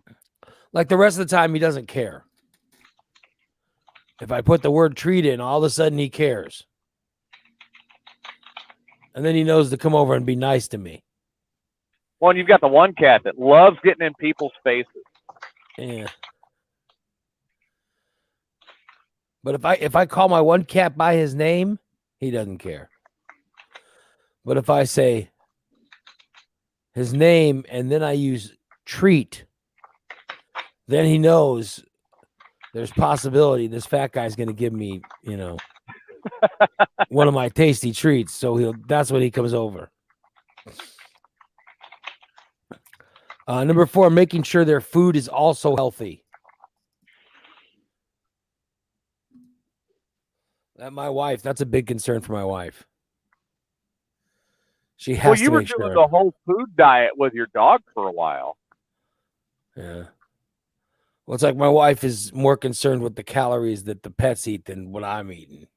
Like the rest of the time, he doesn't care. If I put the word treat in, all of a sudden he cares. And then he knows to come over and be nice to me. Well, and you've got the one cat that loves getting in people's faces. Yeah. But if I call my one cat by his name, he doesn't care. But if I say his name and then I use treat, then he knows there's possibility this fat guy's going to give me, one of my tasty treats. So that's when he comes over. Number 4, making sure their food is also healthy. My wife, that's a big concern for my wife. She has Well, you to were make doing sure. the whole food diet with your dog for a while. Yeah. Well, it's like my wife is more concerned with the calories that the pets eat than what I'm eating,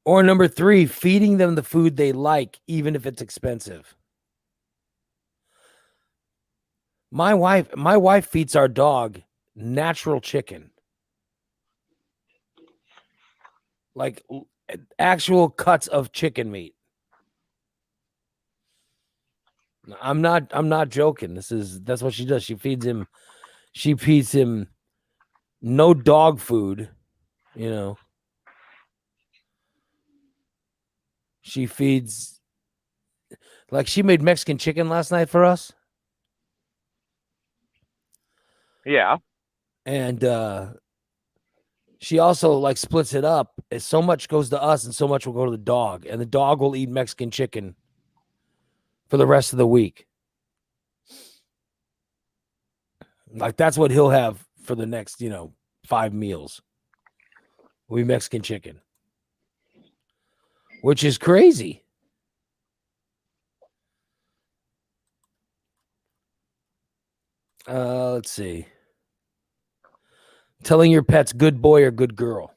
Or number 3, feeding them the food they like, even if it's expensive. My wife feeds our dog natural chicken. Like actual cuts of chicken meat. I'm not joking. That's what she does. She feeds him no dog food, She feeds, like, she made Mexican chicken last night for us. Yeah. And she also like splits it up. So much goes to us and so much will go to the dog. And the dog will eat Mexican chicken for the rest of the week. Like that's what he'll have for the next, 5 meals. Will be Mexican chicken. Which is crazy. Let's see. Telling your pets good boy or good girl.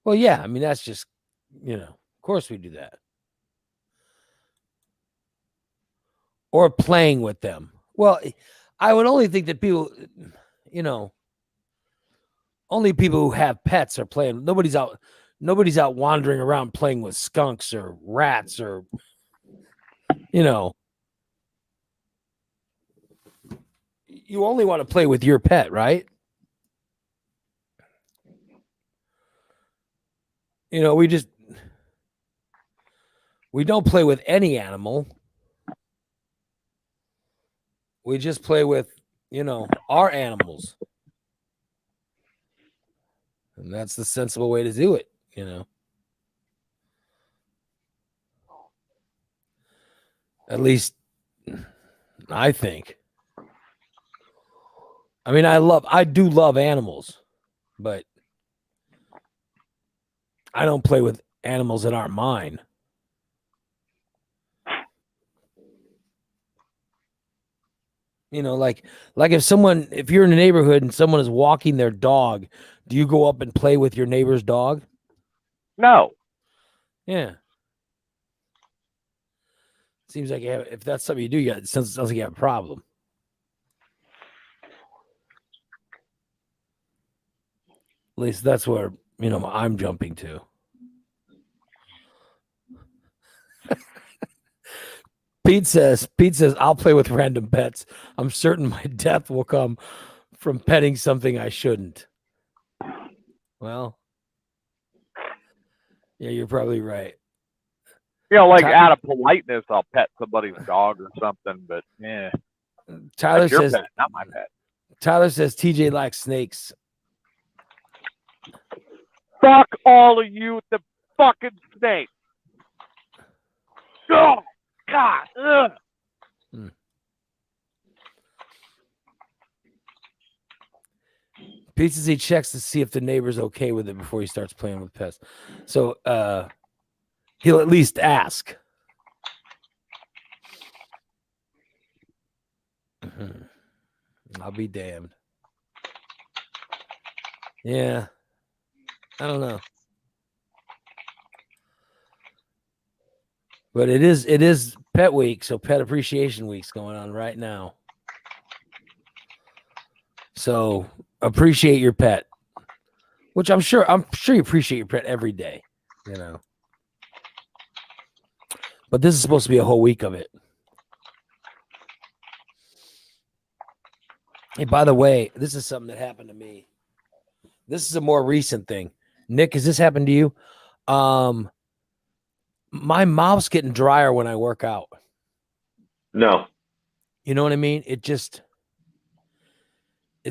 Well, yeah, I mean, that's just, of course we do that. Or playing with them. Well, I would only think that people, only people who have pets are playing. Nobody's out wandering around playing with skunks or rats or, you only want to play with your pet, right? We don't play with any animal. We just play with, our animals. And that's the sensible way to do it, At least I think. I mean, I do love animals, but I don't play with animals that aren't mine. Like if you're in a neighborhood and someone is walking their dog, do you go up and play with your neighbor's dog? No. Yeah. Seems like if that's something you do, it sounds like you have a problem. At least that's where, I'm jumping to. Pete says, I'll play with random pets. I'm certain my death will come from petting something I shouldn't. Well, yeah, you're probably right. Like out of politeness, I'll pet somebody's dog or something, but yeah. Tyler That's your says, pet, not my pet. Tyler says TJ likes snakes. Fuck all of you with the fucking snake. Oh, God. Ugh. Pete says he checks to see if the neighbor's okay with it before he starts playing with pets. So he'll at least ask. I'll be damned. Yeah. I don't know. But it is pet week, so pet appreciation week's going on right now. So appreciate your pet. Which I'm sure you appreciate your pet every day, But this is supposed to be a whole week of it. Hey, by the way, this is something that happened to me. This is a more recent thing. Nick, has this happened to you? My mouth's getting drier when I work out. No. You know what I mean? It's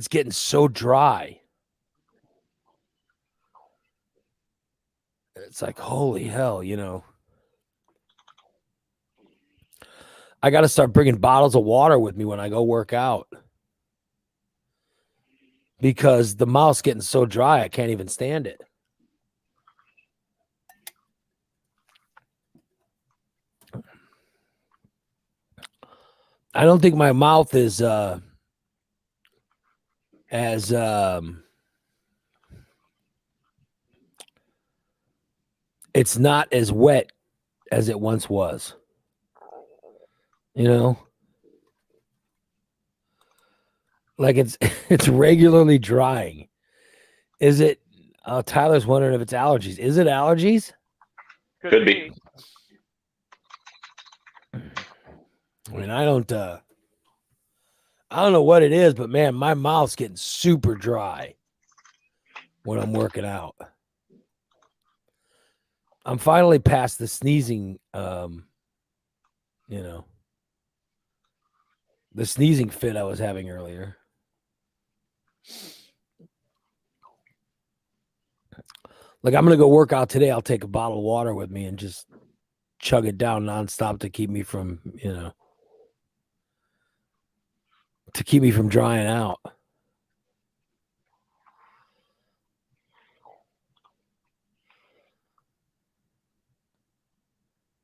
getting so dry. It's like, holy hell, you know. I got to start bringing bottles of water with me when I go work out. Because the mouth's getting so dry, I can't even stand it. I don't think my mouth is as it's not as wet as it once was. You know? Like it's regularly drying. Is it Tyler's wondering if it's allergies. Is it allergies? Could be. I mean, I don't know what it is, but man, my mouth's getting super dry when I'm working out. I'm finally past the sneezing, the sneezing fit I was having earlier. Like, I'm going to go work out today. I'll take a bottle of water with me and just chug it down nonstop to keep me from, to keep me from drying out.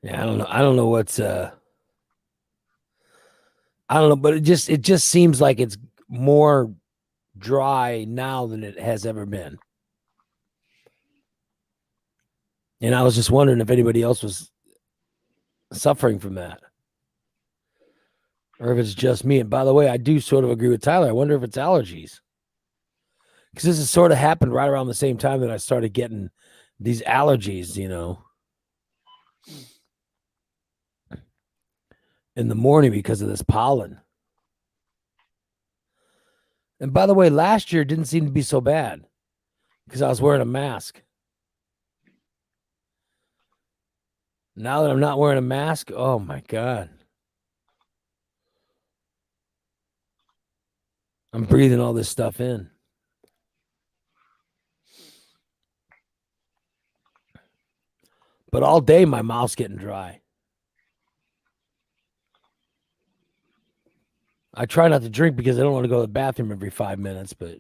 Yeah, I don't know. I don't know what's I don't know, but it just seems like it's more dry now than it has ever been. And I was just wondering if anybody else was suffering from that. Or if it's just me. And by the way, I do sort of agree with Tyler. I wonder if it's allergies. Because this has sort of happened right around the same time that I started getting these allergies, in the morning because of this pollen. And by the way, last year didn't seem to be so bad because I was wearing a mask. Now that I'm not wearing a mask, oh my God. I'm breathing all this stuff in. But all day, my mouth's getting dry. I try not to drink because I don't want to go to the bathroom every 5 minutes, but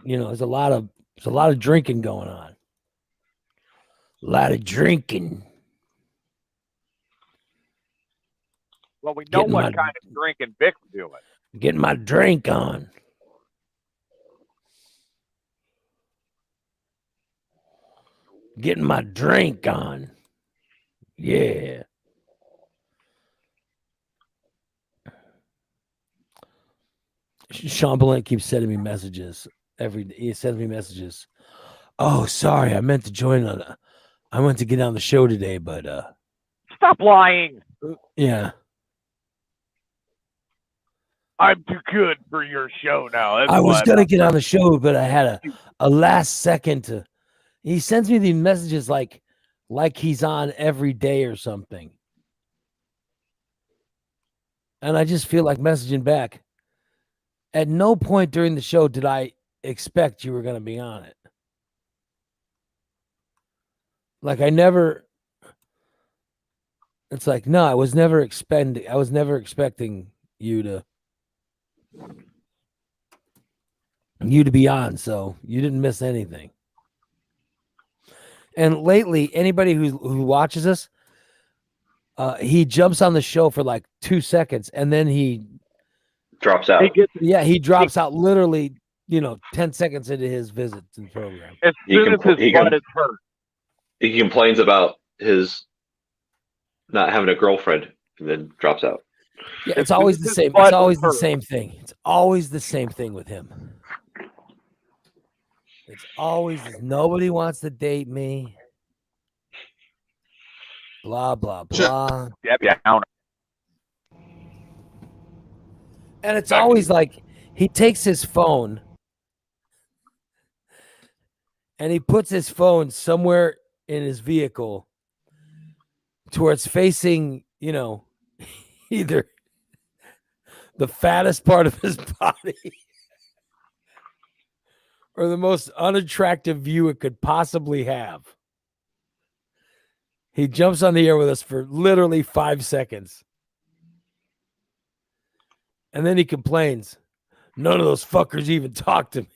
there's a lot of drinking going on. A lot of drinking. Well, we know what kind of drinking Vic's doing. Getting my drink on. Getting my drink on. Yeah. Sean Blunt keeps sending me messages every day. He sends me messages. Oh, sorry. I meant to I went to get on the show today, but stop lying. Yeah. I'm too good for your show now. I was gonna get on the show, but I had a last second to. He sends me these messages like he's on every day or something, and I just feel like messaging back. At no point during the show did I expect you were going to be on it. Like I never. It's like no, I was never expecting you to be on, so you didn't miss anything. And lately, anybody who watches us, he jumps on the show for like 2 seconds, and then he drops out. He drops out literally, 10 seconds into his visit to the program. As soon as his butt is hurt. He complains about his not having a girlfriend, and then drops out. Yeah, it's always the same. It's always the same thing. It's always the same thing with him. It's always nobody wants to date me. Blah blah blah. Yep, yeah. And it's always like he takes his phone and he puts his phone somewhere in his vehicle to where it's facing, either the fattest part of his body or the most unattractive view it could possibly have. He jumps on the air with us for literally 5 seconds. And then he complains, none of those fuckers even talk to me.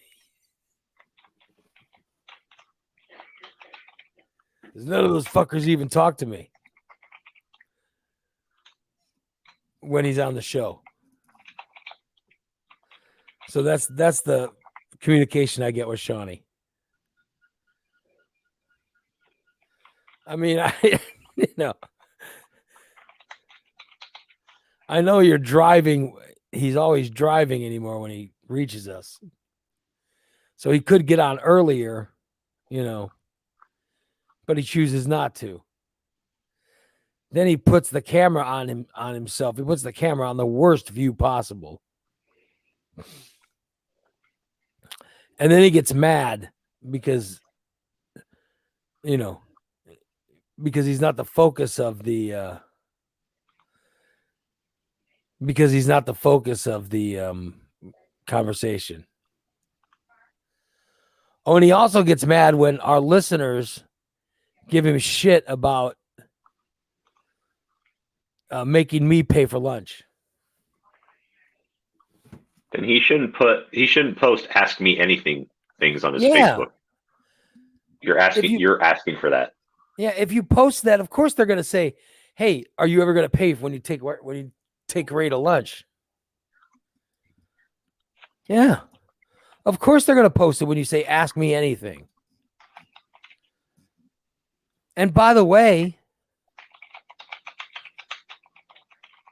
None of those fuckers even talk to me when he's on the show. So that's the communication I get with Shawnee. I mean, I know you're driving. He's always driving anymore when he reaches us. So he could get on earlier, but he chooses not to. Then he puts the camera on himself. He puts the camera on the worst view possible. And then he gets mad because he's not the focus of the conversation. Oh, and he also gets mad when our listeners give him shit about making me pay for lunch. Then he shouldn't post "Ask Me Anything" things on his Facebook. You're asking for that. Yeah, if you post that, of course they're going to say, "Hey, are you ever going to pay when you take Ray to lunch?" Yeah, of course they're going to post it when you say "Ask me anything." And by the way,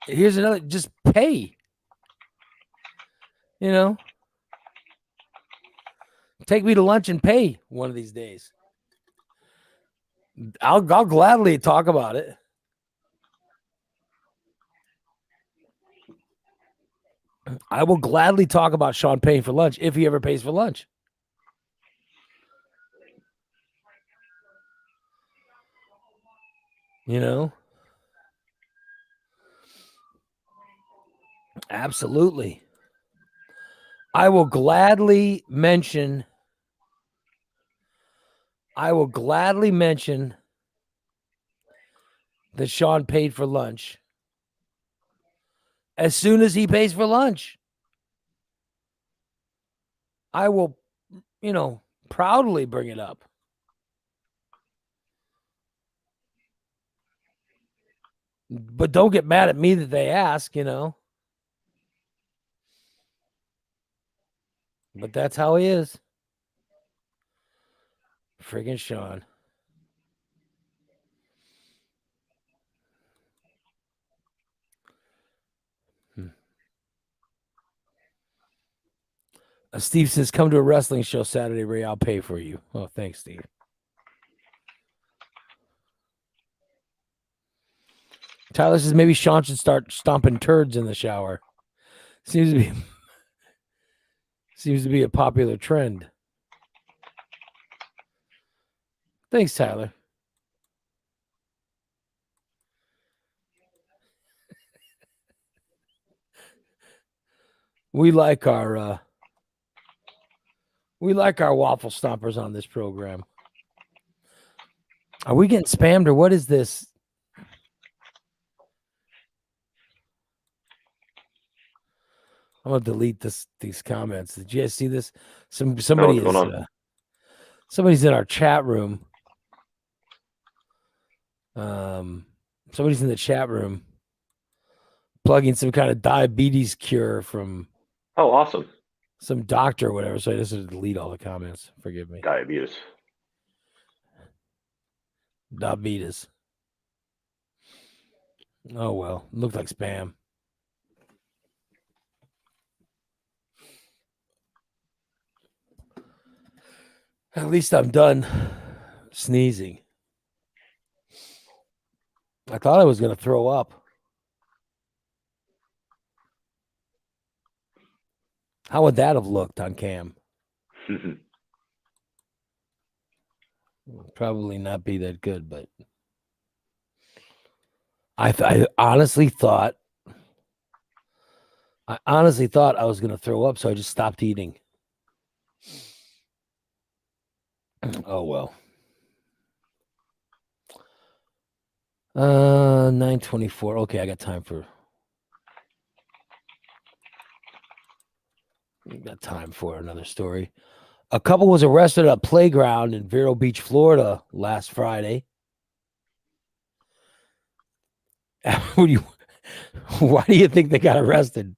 here's another: just pay. Take me to lunch and pay one of these days. I'll gladly talk about it. I will gladly talk about Sean paying for lunch if he ever pays for lunch. Absolutely. I will gladly mention that Sean paid for lunch as soon as he pays for lunch. I will, proudly bring it up. But don't get mad at me that they ask, But that's how he is. Friggin' Sean. Steve says, come to a wrestling show Saturday, Ray. I'll pay for you. Oh, thanks, Steve. Tyler says, maybe Sean should start stomping turds in the shower. Seems to be a popular trend. Thanks, Tyler. We like our waffle stompers on this program. Are we getting spammed or what is this? I'm gonna delete these comments. Did you guys see this? Somebody's in our chat room. Somebody's in the chat room plugging some kind of diabetes cure from awesome, some doctor or whatever. So I just had to delete all the comments. Forgive me. Diabetes. Oh well, looked like spam. At least I'm done sneezing. I thought I was going to throw up. How would that have looked on cam? Probably not be that good, but I honestly thought I was going to throw up, so I just stopped eating. Oh well. 9:24. Okay, I got time for another story. A couple was arrested at a playground in Vero Beach, Florida last Friday. Why do you think they got arrested,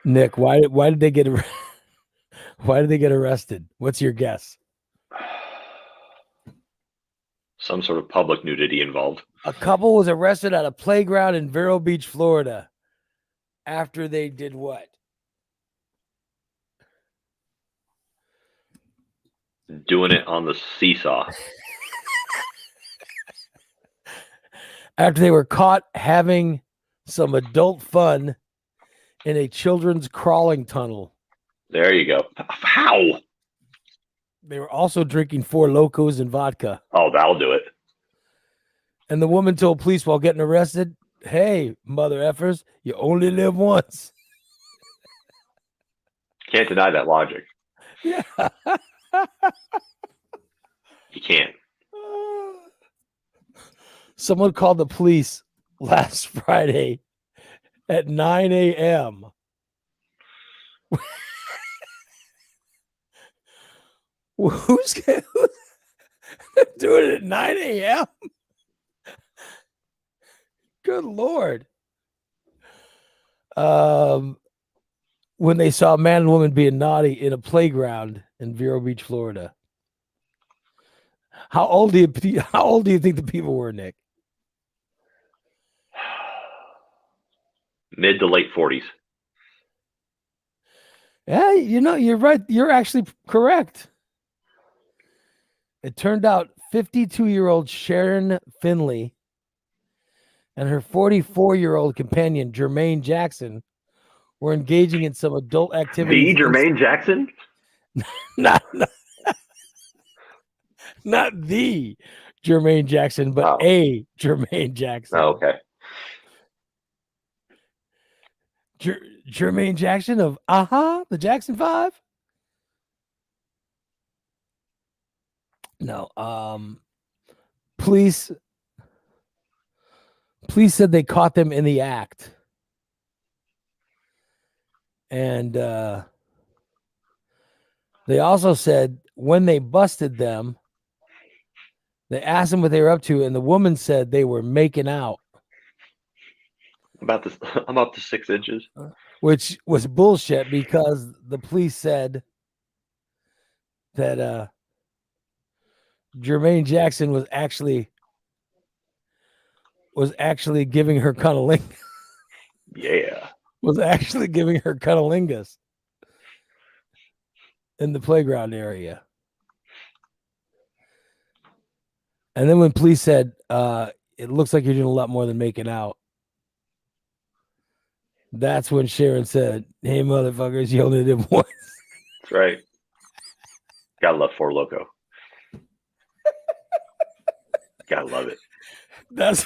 Nick? Why did they get arrested? What's your guess? Some sort of public nudity involved. A couple was arrested at a playground in Vero Beach, Florida after they did what? Doing it on the seesaw. After they were caught having some adult fun in a children's crawling tunnel. There you go. How? They were also drinking 4 Locos and vodka. Oh, that'll do it. And the woman told police while getting arrested, "Hey, mother effers, you only live once." Can't deny that logic. Yeah. You can't. Someone called the police last Friday at 9 a.m. Who's doing it at 9 a.m.? Good Lord. When they saw a man and woman being naughty in a playground in Vero Beach, Florida. How old do you think the people were, Nick? Mid to late 40s. Yeah, you're right. You're actually correct. It turned out 52-year-old Sharon Finley and her 44-year-old companion, Jermaine Jackson, were engaging in some adult activities. The Jermaine Jackson? Not the Jermaine Jackson, but a Jermaine Jackson. Oh, okay. Jermaine Jackson of the Jackson 5? No. Police said they caught them in the act. And they also said when they busted them, they asked them what they were up to, and the woman said they were making out. I'm up to 6 inches. Which was bullshit because the police said that Jermaine Jackson was actually giving her cunnilingus. Yeah. Was actually giving her cunnilingus in the playground area. And then when police said, it looks like you're doing a lot more than making out, that's when Sharon said, "Hey, motherfuckers, you only live once." That's right. Gotta love 4 Loco. Gotta love it. That's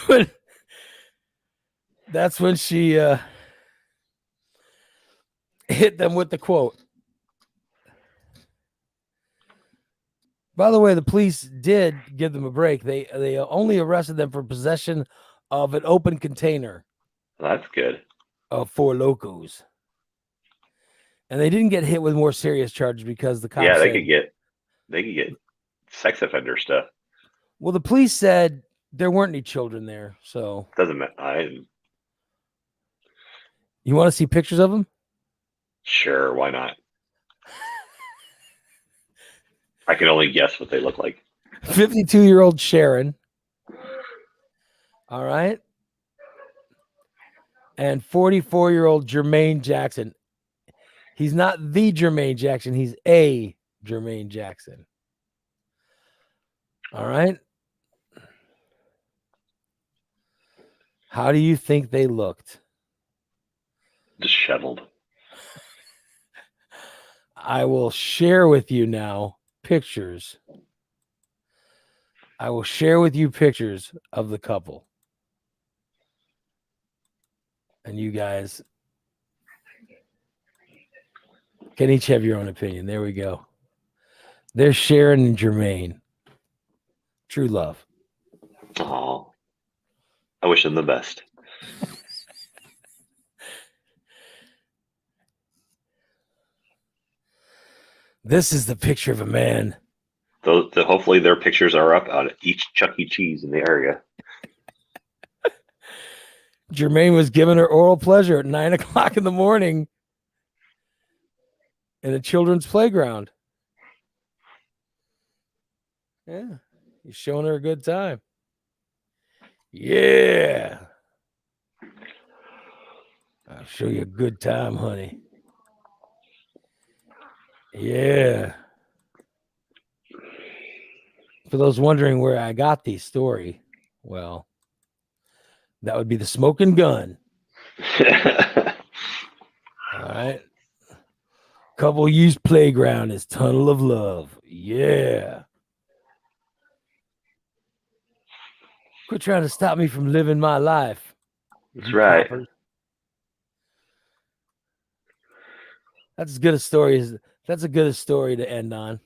when she hit them with the quote. By the way, the police did give them a break. They only arrested them for possession of an open container. That's good. Of 4 Locos. And they didn't get hit with more serious charges because the cops they could get sex offender stuff. Well, the police said there weren't any children there, so doesn't matter. You want to see pictures of them? Sure, why not? I can only guess what they look like. 52-year-old Sharon. All right. And 44-year-old Jermaine Jackson. He's not the Jermaine Jackson. He's a Jermaine Jackson. All right. How do you think they looked? Disheveled. I will share with you now pictures. I will share with you pictures of the couple. And you guys can each have your own opinion. There we go. There's Sharon and Jermaine. True love. Oh, I wish them the best. This is the picture of a man. Hopefully their pictures are up on each Chuck E. Cheese in the area. Jermaine was giving her oral pleasure at 9 o'clock in the morning in a children's playground. Yeah, he's showing her a good time. Yeah. I'll show you a good time, honey. Yeah. For those wondering where I got the story, well, that would be the Smoking Gun. All right. Couple used playground is Tunnel of Love. Yeah. Quit trying to stop me from living my life. That's right. Coppers. That's as good a story as that's a good story to end on.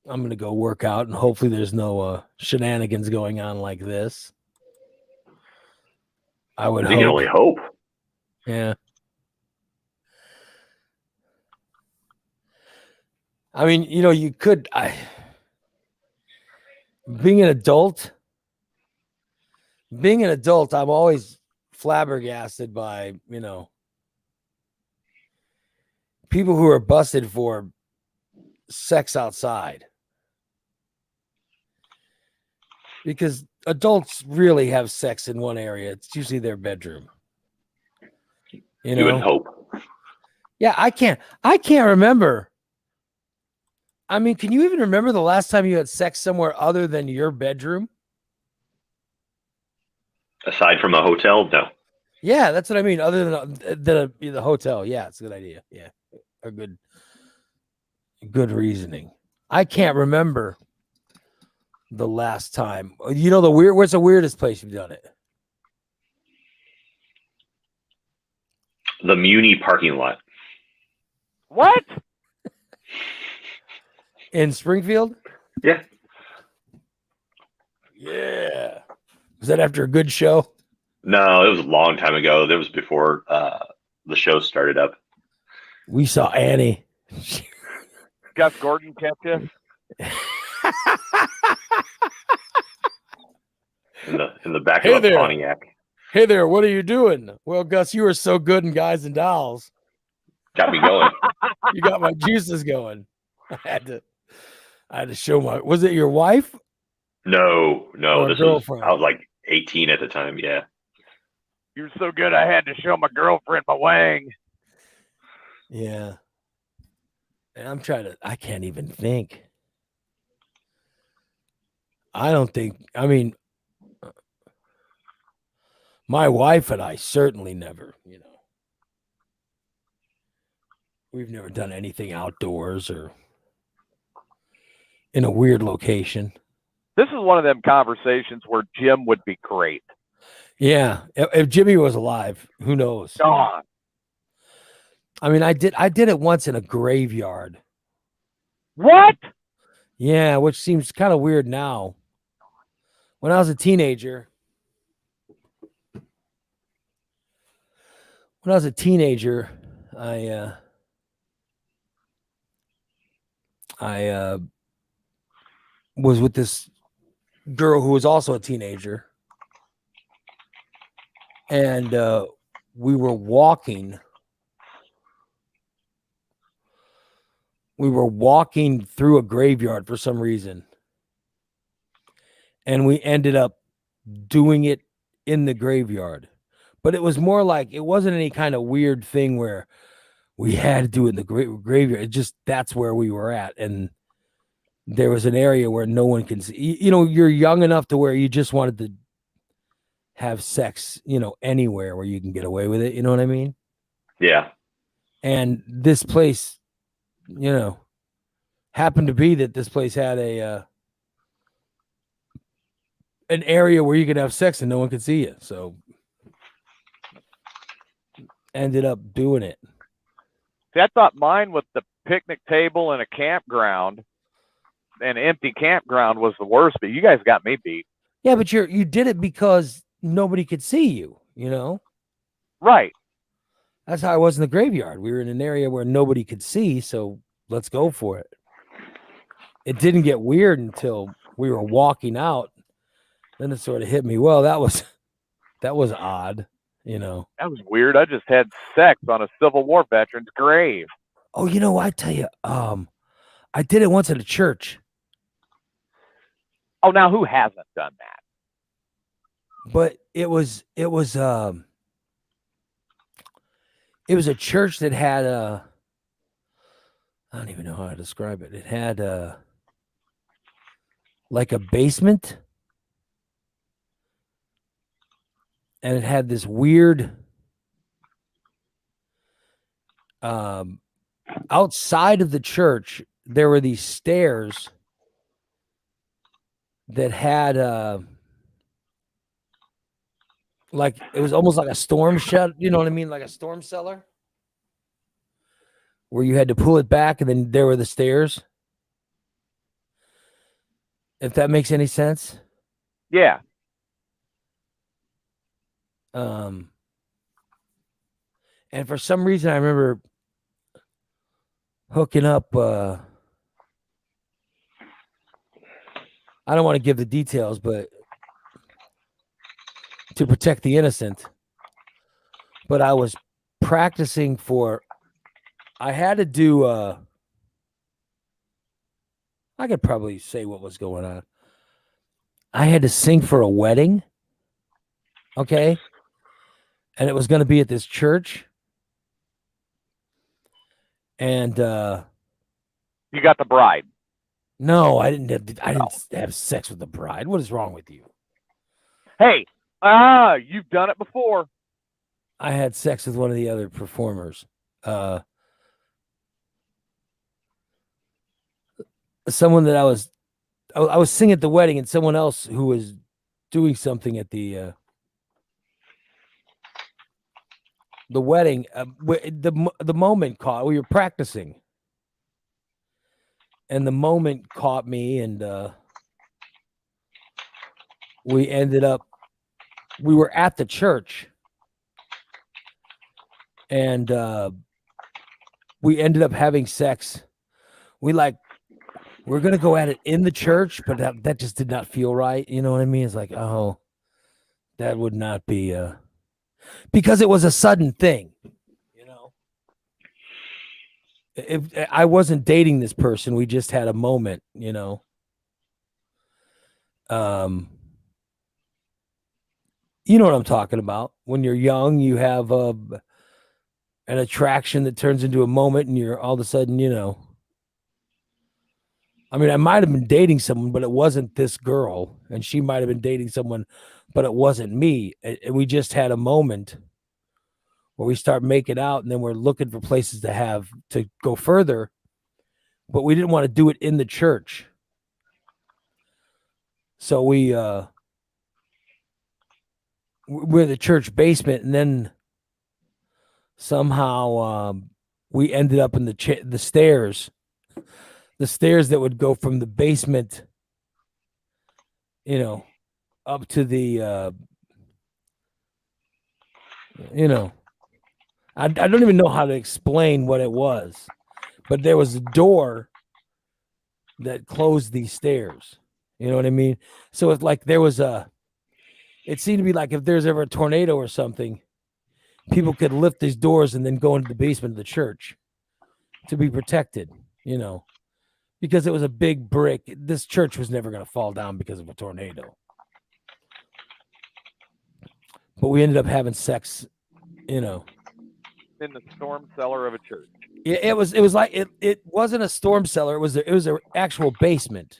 I'm gonna go work out, and hopefully there's no shenanigans going on like this. I would. You can only hope. Yeah. I mean, you know, you could. Being an adult, I'm always flabbergasted by, you know, people who are busted for sex outside. Because adults really have sex in one area. It's usually their bedroom. You know? You would hope. Yeah, I can't remember. I mean, can you even remember the last time you had sex somewhere other than your bedroom? Aside from a hotel, no. Yeah, that's what I mean. Other than the hotel. Yeah, it's a good idea. Yeah, a good reasoning. I can't remember the last time. You know, what's the weirdest place you've done it? The Muni parking lot. What? In Springfield? Yeah. Yeah. Was that after a good show? No, it was a long time ago. That was before the show started up. We saw Annie. Gus Gordon kept you? in the back of a Pontiac. Hey there, what are you doing? Well, Gus, you were so good in Guys and Dolls. Got me going. You got my juices going. I had to show my. Was it your wife? No. This girlfriend? I was like 18 at the time. Yeah. You were so good, I had to show my girlfriend my wang. Yeah. And I can't even think. I mean, my wife and I certainly never, you know, we've never done anything outdoors or in a weird location. This is one of them conversations where Jim would be great. Yeah. If Jimmy was alive, who knows? God. I mean, I did it once in a graveyard. What? Yeah, which seems kind of weird now. When I was a teenager, I was with this girl who was also a teenager, and we were walking through a graveyard for some reason, and we ended up doing it in the graveyard. But it was more like, it wasn't any kind of weird thing where we had to do it in the graveyard. It just, that's where we were at. And there was an area where no one can see. You know, you're young enough to where you just wanted to have sex, anywhere where you can get away with it. You know what I mean? Yeah. And this place, happened to be that this place had an area where you could have sex and no one could see you. So ended up doing it. See, I thought mine with the picnic table and a campground, an empty campground, was the worst, but you guys got me beat. Yeah, but you did it because nobody could see you, Right. That's how I was in the graveyard. We were in an area where nobody could see, so let's go for it. It didn't get weird until we were walking out. Then it sort of hit me. Well, that was odd, That was weird. I just had sex on a Civil War veteran's grave. Oh, I tell you, I did it once at a church. Oh, now who hasn't done that? But it was a church that had I don't even know how to describe it. It had like a basement, and it had this weird outside of the church. There were these stairs that had like it was almost like a storm shed, you know what I mean? Like a storm cellar where you had to pull it back and then there were the stairs. If that makes any sense. Yeah. And for some reason I remember hooking up I don't want to give the details, but to protect the innocent. But I was practicing I had to do I could probably say what was going on. I had to sing for a wedding. Okay. And it was going to be at this church. And you got the bride. No, I didn't have sex with the bride. What is wrong with you? Hey, you've done it before. I had sex with one of the other performers. Someone that I was singing at the wedding, and someone else who was doing something at the wedding. The moment caught. We were practicing, and the moment caught me, and we were at the church, and we ended up having sex. We're going to go at it in the church, but that just did not feel right. You know what I mean? It's like, oh, that would not be because it was a sudden thing. If I wasn't dating this person, we just had a moment, you know what I'm talking about. When you're young, you have an attraction that turns into a moment, and you're all of a sudden, I mean, I might have been dating someone, but it wasn't this girl, and she might have been dating someone, but it wasn't me. And we just had a moment where we start making out, and then we're looking for places to go further, but we didn't want to do it in the church. So we're in the church basement, and then somehow we ended up in the stairs. The stairs that would go from the basement, up to the, I don't even know how to explain what it was, but there was a door that closed these stairs. You know what I mean? So it's like it seemed to be like if there's ever a tornado or something, people could lift these doors and then go into the basement of the church to be protected, because it was a big brick. This church was never going to fall down because of a tornado. But we ended up having sex, in the storm cellar of a church. It was like it wasn't a storm cellar. It was an actual basement,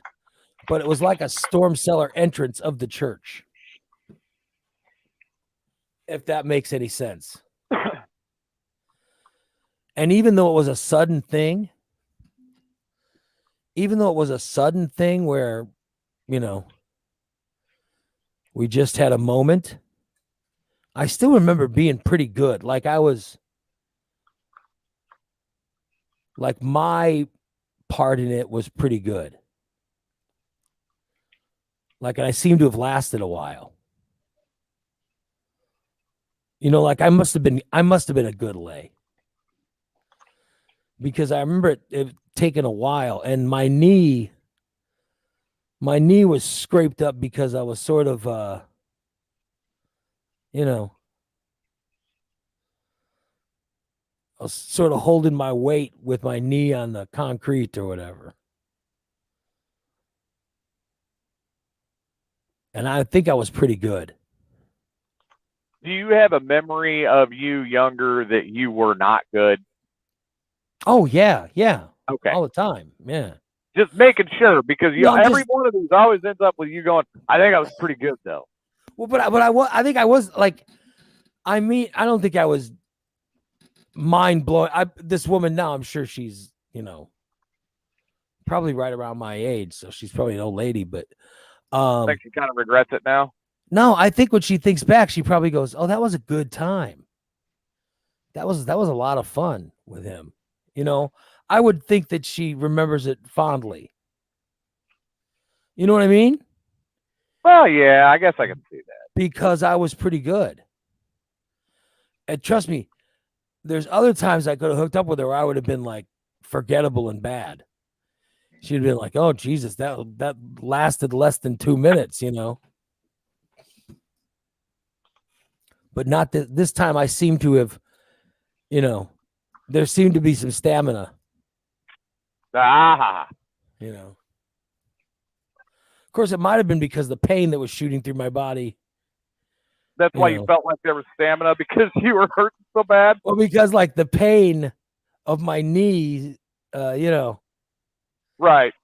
but it was like a storm cellar entrance of the church. If that makes any sense. And even though it was a sudden thing, where, you know, we just had a moment, I still remember being pretty good. Like my part in it was pretty good. Like, and I seem to have lasted a while. You know, like I must have been a good lay. Because I remember it taking a while, and my knee was scraped up because I was sort of you know, I was sort of holding my weight with my knee on the concrete or whatever. And I think I was pretty good. Do you have a memory of you younger that you were not good? Oh, yeah. Okay. All the time. Yeah. Just making sure, because every just, one of these always ends up with you going, I think I was pretty good though. Well, but I think I was like, I mean, I don't think I was mind blowing. This woman now, I'm sure she's, you know, probably right around my age, so she's probably an old lady. But I think she kind of regrets it now. No, I think when she thinks back, she probably goes, "Oh, that was a good time. That was a lot of fun with him." You know, I would think that she remembers it fondly. You know what I mean? Well, yeah, I guess I can see that. Because I was pretty good. And trust me, there's other times I could have hooked up with her where I would have been like forgettable and bad. She'd been like, "Oh, Jesus, that lasted less than 2 minutes," you know. But not this time. I seem to have, you know, there seemed to be some stamina. You know. Of course, it might have been because the pain that was shooting through my body. That's why you felt like there was stamina, because you were hurting so bad? Well, because like the pain of my knee, you know. Right.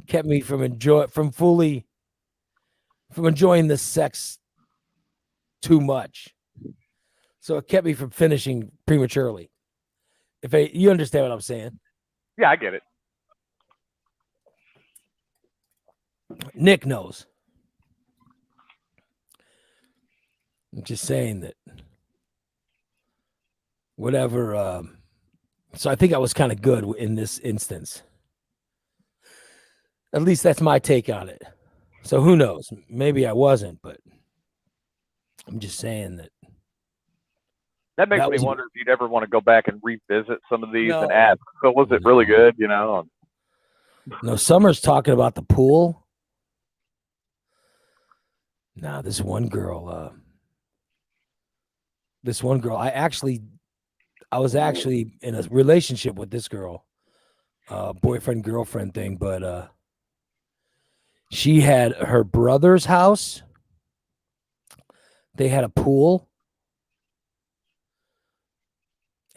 Kept me from enjoying the sex too much. So it kept me from finishing prematurely. You understand what I'm saying? Yeah, I get it. Nick knows. I'm just saying that whatever. So I think I was kind of good in this instance. At least that's my take on it. So who knows? Maybe I wasn't, but I'm just saying that. That makes me wonder if you'd ever want to go back and revisit some of these and ask, so was it really good, you know? No, Summer's talking about the pool. Nah, this one girl, I was actually in a relationship with this girl, boyfriend, girlfriend thing, but she had her brother's house. They had a pool.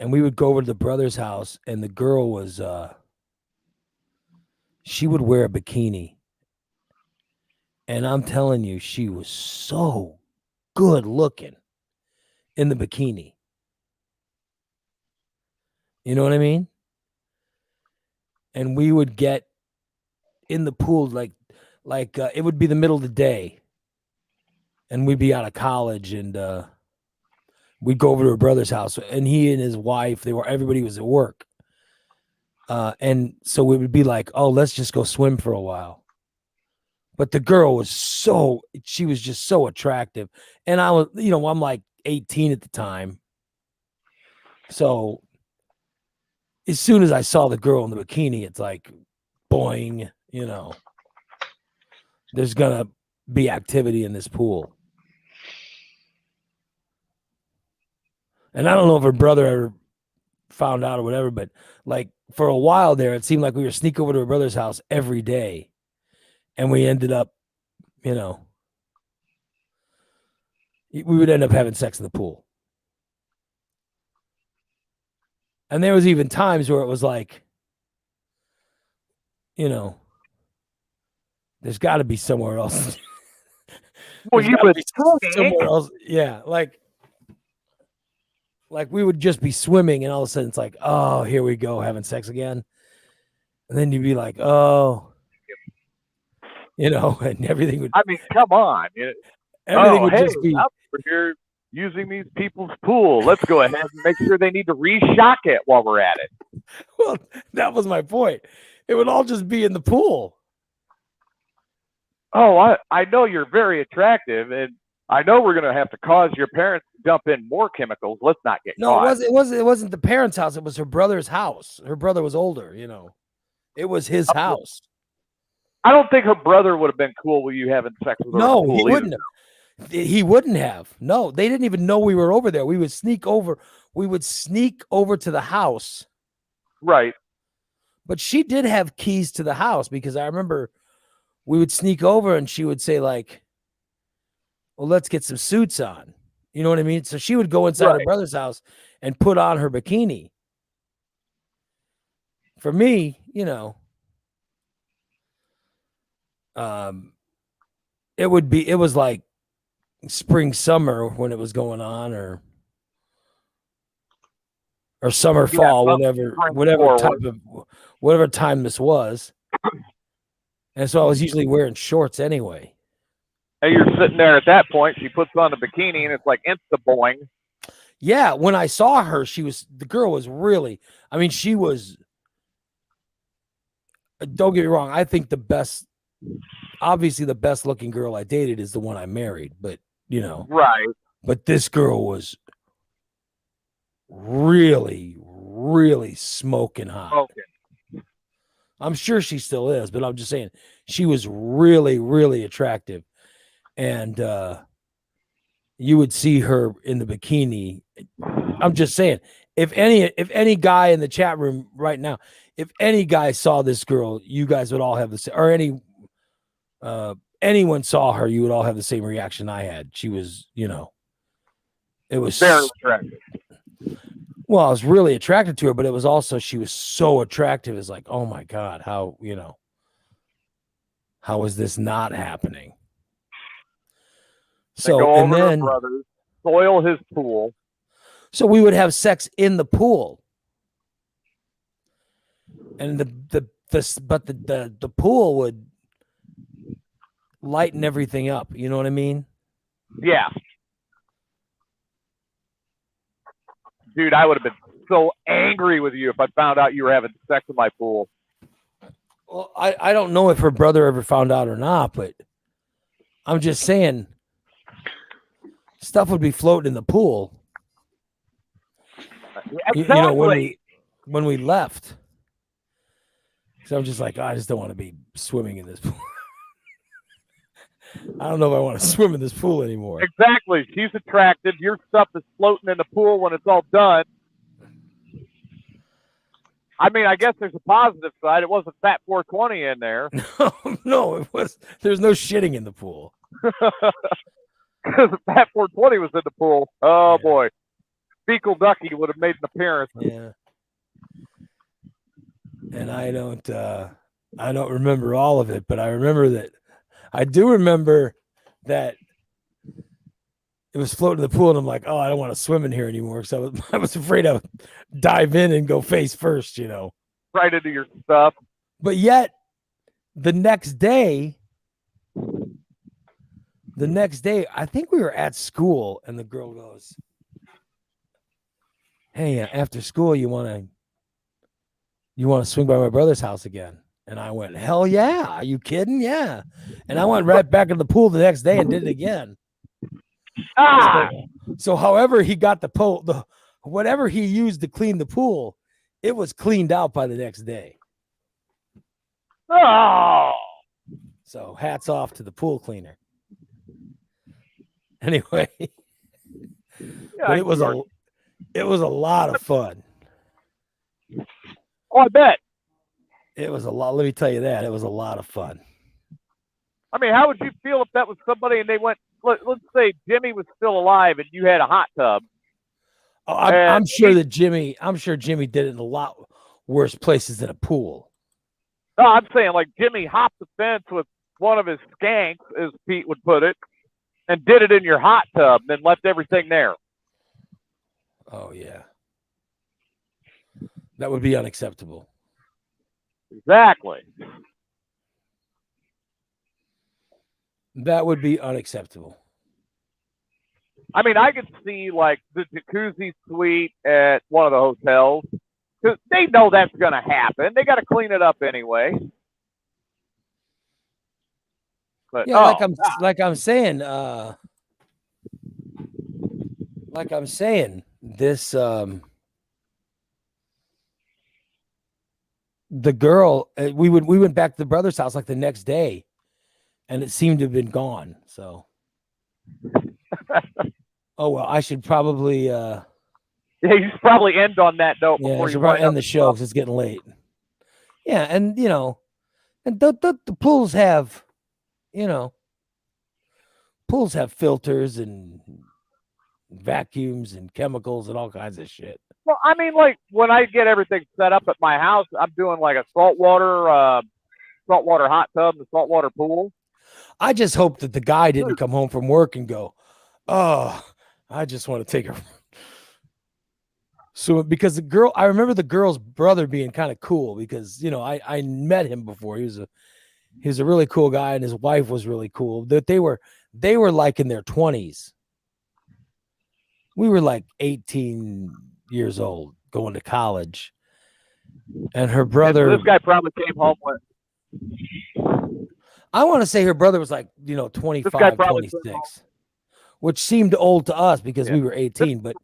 And we would go over to the brother's house, and the girl was, she would wear a bikini. And I'm telling you, she was so good looking in the bikini. You know what I mean? And we would get in the pool, like it would be the middle of the day. And we'd be out of college, and we'd go over to her brother's house, and he and his wife, everybody was at work. And so we would be like, "Oh, let's just go swim for a while." But the girl was she was just so attractive. And I was, you know, I'm like 18 at the time. So as soon as I saw the girl in the bikini, it's like, boing, you know, there's going to be activity in this pool. And I don't know if her brother ever found out or whatever, but like for a while there, it seemed like we were sneak over to her brother's house every day. And we ended up, you know, we would end up having sex in the pool. And there was even times where it was like, you know, there's got to be somewhere else. Well, you would somewhere else. Yeah, like Like we would just be swimming, and all of a sudden it's like, oh, here we go, having sex again. And then you'd be like, oh, and everything would. I mean, come on. Everything would just be. We're here using these people's pool. Let's go ahead and make sure they need to reshock it while we're at it. Well, that was my point. It would all just be in the pool. Oh, I know you're very attractive, and I know we're going to have to cause your parents to dump in more chemicals. Let's not get caught. It wasn't the parents' house. It was her brother's house. Her brother was older, It was his house. I don't think her brother would have been cool with you having sex with her. No, he wouldn't have. He wouldn't have. No, they didn't even know we were over there. We would sneak over. We would sneak over to the house. Right. But she did have keys to the house because I remember we would sneak over and she would say like, well, let's get some suits on. You know what I mean? So she would go inside her brother's house and put on her bikini. For me, it was like spring, summer when it was going on, or summer, fall, whatever time this was. And so I was usually wearing shorts anyway. And you're sitting there at that point. She puts on the bikini, and it's like insta-boing. Yeah, when I saw her, the girl was really. I mean, she was. Don't get me wrong. I think obviously the best looking girl I dated is the one I married, but right. But this girl was really, really smoking hot. Okay. I'm sure she still is, but I'm just saying she was really, really attractive. And you would see her in the bikini. I'm just saying, if any guy in the chat room right now, if any guy saw this girl, you guys would all have the same, or anyone saw her, you would all have the same reaction I had. She was, it was very attractive. Well, I was really attracted to her, but it was also, she was so attractive. It's like, oh my God, how is this not happening? So, and then brothers, soil his pool. So we would have sex in the pool. And the pool would lighten everything up. You know what I mean? Yeah. Dude, I would have been so angry with you if I found out you were having sex in my pool. Well, I don't know if her brother ever found out or not, but I'm just saying stuff would be floating in the pool. Exactly. When we left. So I'm just like, I just don't want to be swimming in this pool. I don't know if I want to swim in this pool anymore. Exactly. She's attractive. Your stuff is floating in the pool when it's all done. I mean, I guess there's a positive side. It wasn't Fat 420 in there. No, it was. There's no shitting in the pool. Because if Fat 420 was in the pool, oh yeah. Boy, Fecal Ducky would have made an appearance. Yeah. And I don't remember all of it, but I do remember that it was floating in the pool, and I'm like, oh, I don't want to swim in here anymore. So I was afraid I would dive in and go face first, right into your stuff. But yet, the next day, I think we were at school, and the girl goes, hey, after school, you want to swing by my brother's house again? And I went, hell yeah. Are you kidding? Yeah. And I went right back in the pool the next day and did it again. So however he got whatever he used to clean the pool, it was cleaned out by the next day. Oh. So hats off to the pool cleaner. Anyway, but it was a lot of fun. Oh, I bet. It was a lot. Let me tell you that. It was a lot of fun. I mean, how would you feel if that was somebody and they went, let's say Jimmy was still alive and you had a hot tub? Oh, I'm sure Jimmy did it in a lot worse places than a pool. No, I'm saying like Jimmy hopped the fence with one of his skanks, as Pete would put it, and did it in your hot tub, then left everything there. Oh yeah. That would be unacceptable. Exactly. That would be unacceptable. I mean, I could see like the jacuzzi suite at one of the hotels because they know that's going to happen. They got to clean it up anyway. But Yeah, like I'm saying, this the girl, we went back to the brother's house like the next day, and it seemed to have been gone. So, oh well, I should probably yeah, you should probably end on that note yeah, I before should you probably wind up end the show because it's getting late. Yeah, and you know, and the pools have, you know, pools have filters and vacuums and chemicals and all kinds of shit. Well, I mean, like when I get everything set up at my house, I'm doing like a saltwater hot tub and a saltwater pool. I just hope that the guy didn't come home from work and go, "Oh, I just want to take a." So because I remember the girl's brother being kind of cool because you know I met him before. He was a really cool guy and his wife was really cool. That they were like in their 20s. We were like 18 years old going to college, and her brother. This guy probably came home with. I want to say her brother was like 25, 26, which seemed old to us because we were 18, but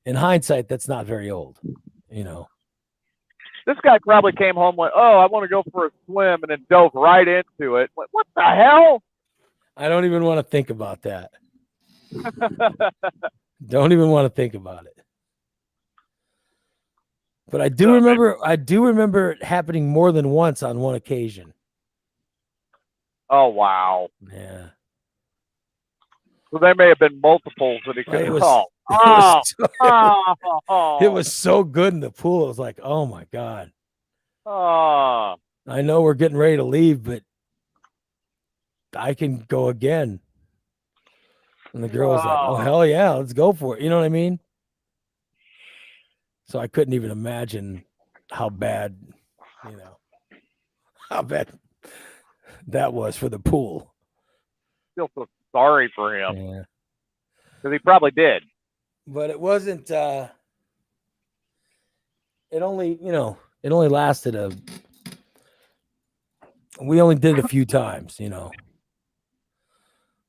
in hindsight, that's not very old, you know. This guy probably came home with, oh, I want to go for a swim, and then dove right into it. Like, what the hell? I don't even want to think about that. Don't even want to think about it. But I do remember it happening more than once on one occasion. Oh, wow. Yeah. So there may have been multiples that he could call. It was so good in the pool. It was like, oh my God. Oh. I know we're getting ready to leave, but I can go again. And the girl was like, oh, hell yeah, let's go for it. You know what I mean? So I couldn't even imagine how bad that was for the pool. Feel so sorry for him. Yeah. Because he probably did. But it wasn't it only lasted we only did it a few times, you know.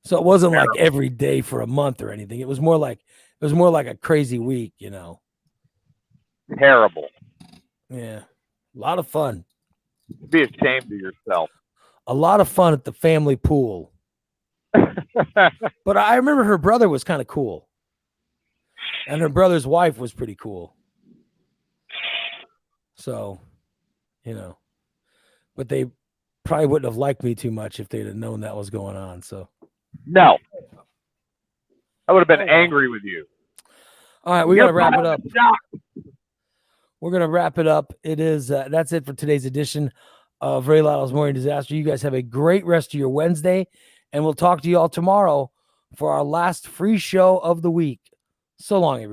So it wasn't like every day for a month or anything. It was more like a crazy week, you know. Terrible. Yeah. A lot of fun. Be ashamed of yourself. A lot of fun at the family pool. But I remember her brother was kind of cool. And her brother's wife was pretty cool. So, you know. But they probably wouldn't have liked me too much if they'd have known that was going on. So no. I would have been angry with you. All right, we got to wrap it up. We're going to wrap it up. It is that's it for today's edition of Ray Lytle's Morning Disaster. You guys have a great rest of your Wednesday, and we'll talk to you all tomorrow for our last free show of the week. So long, everybody.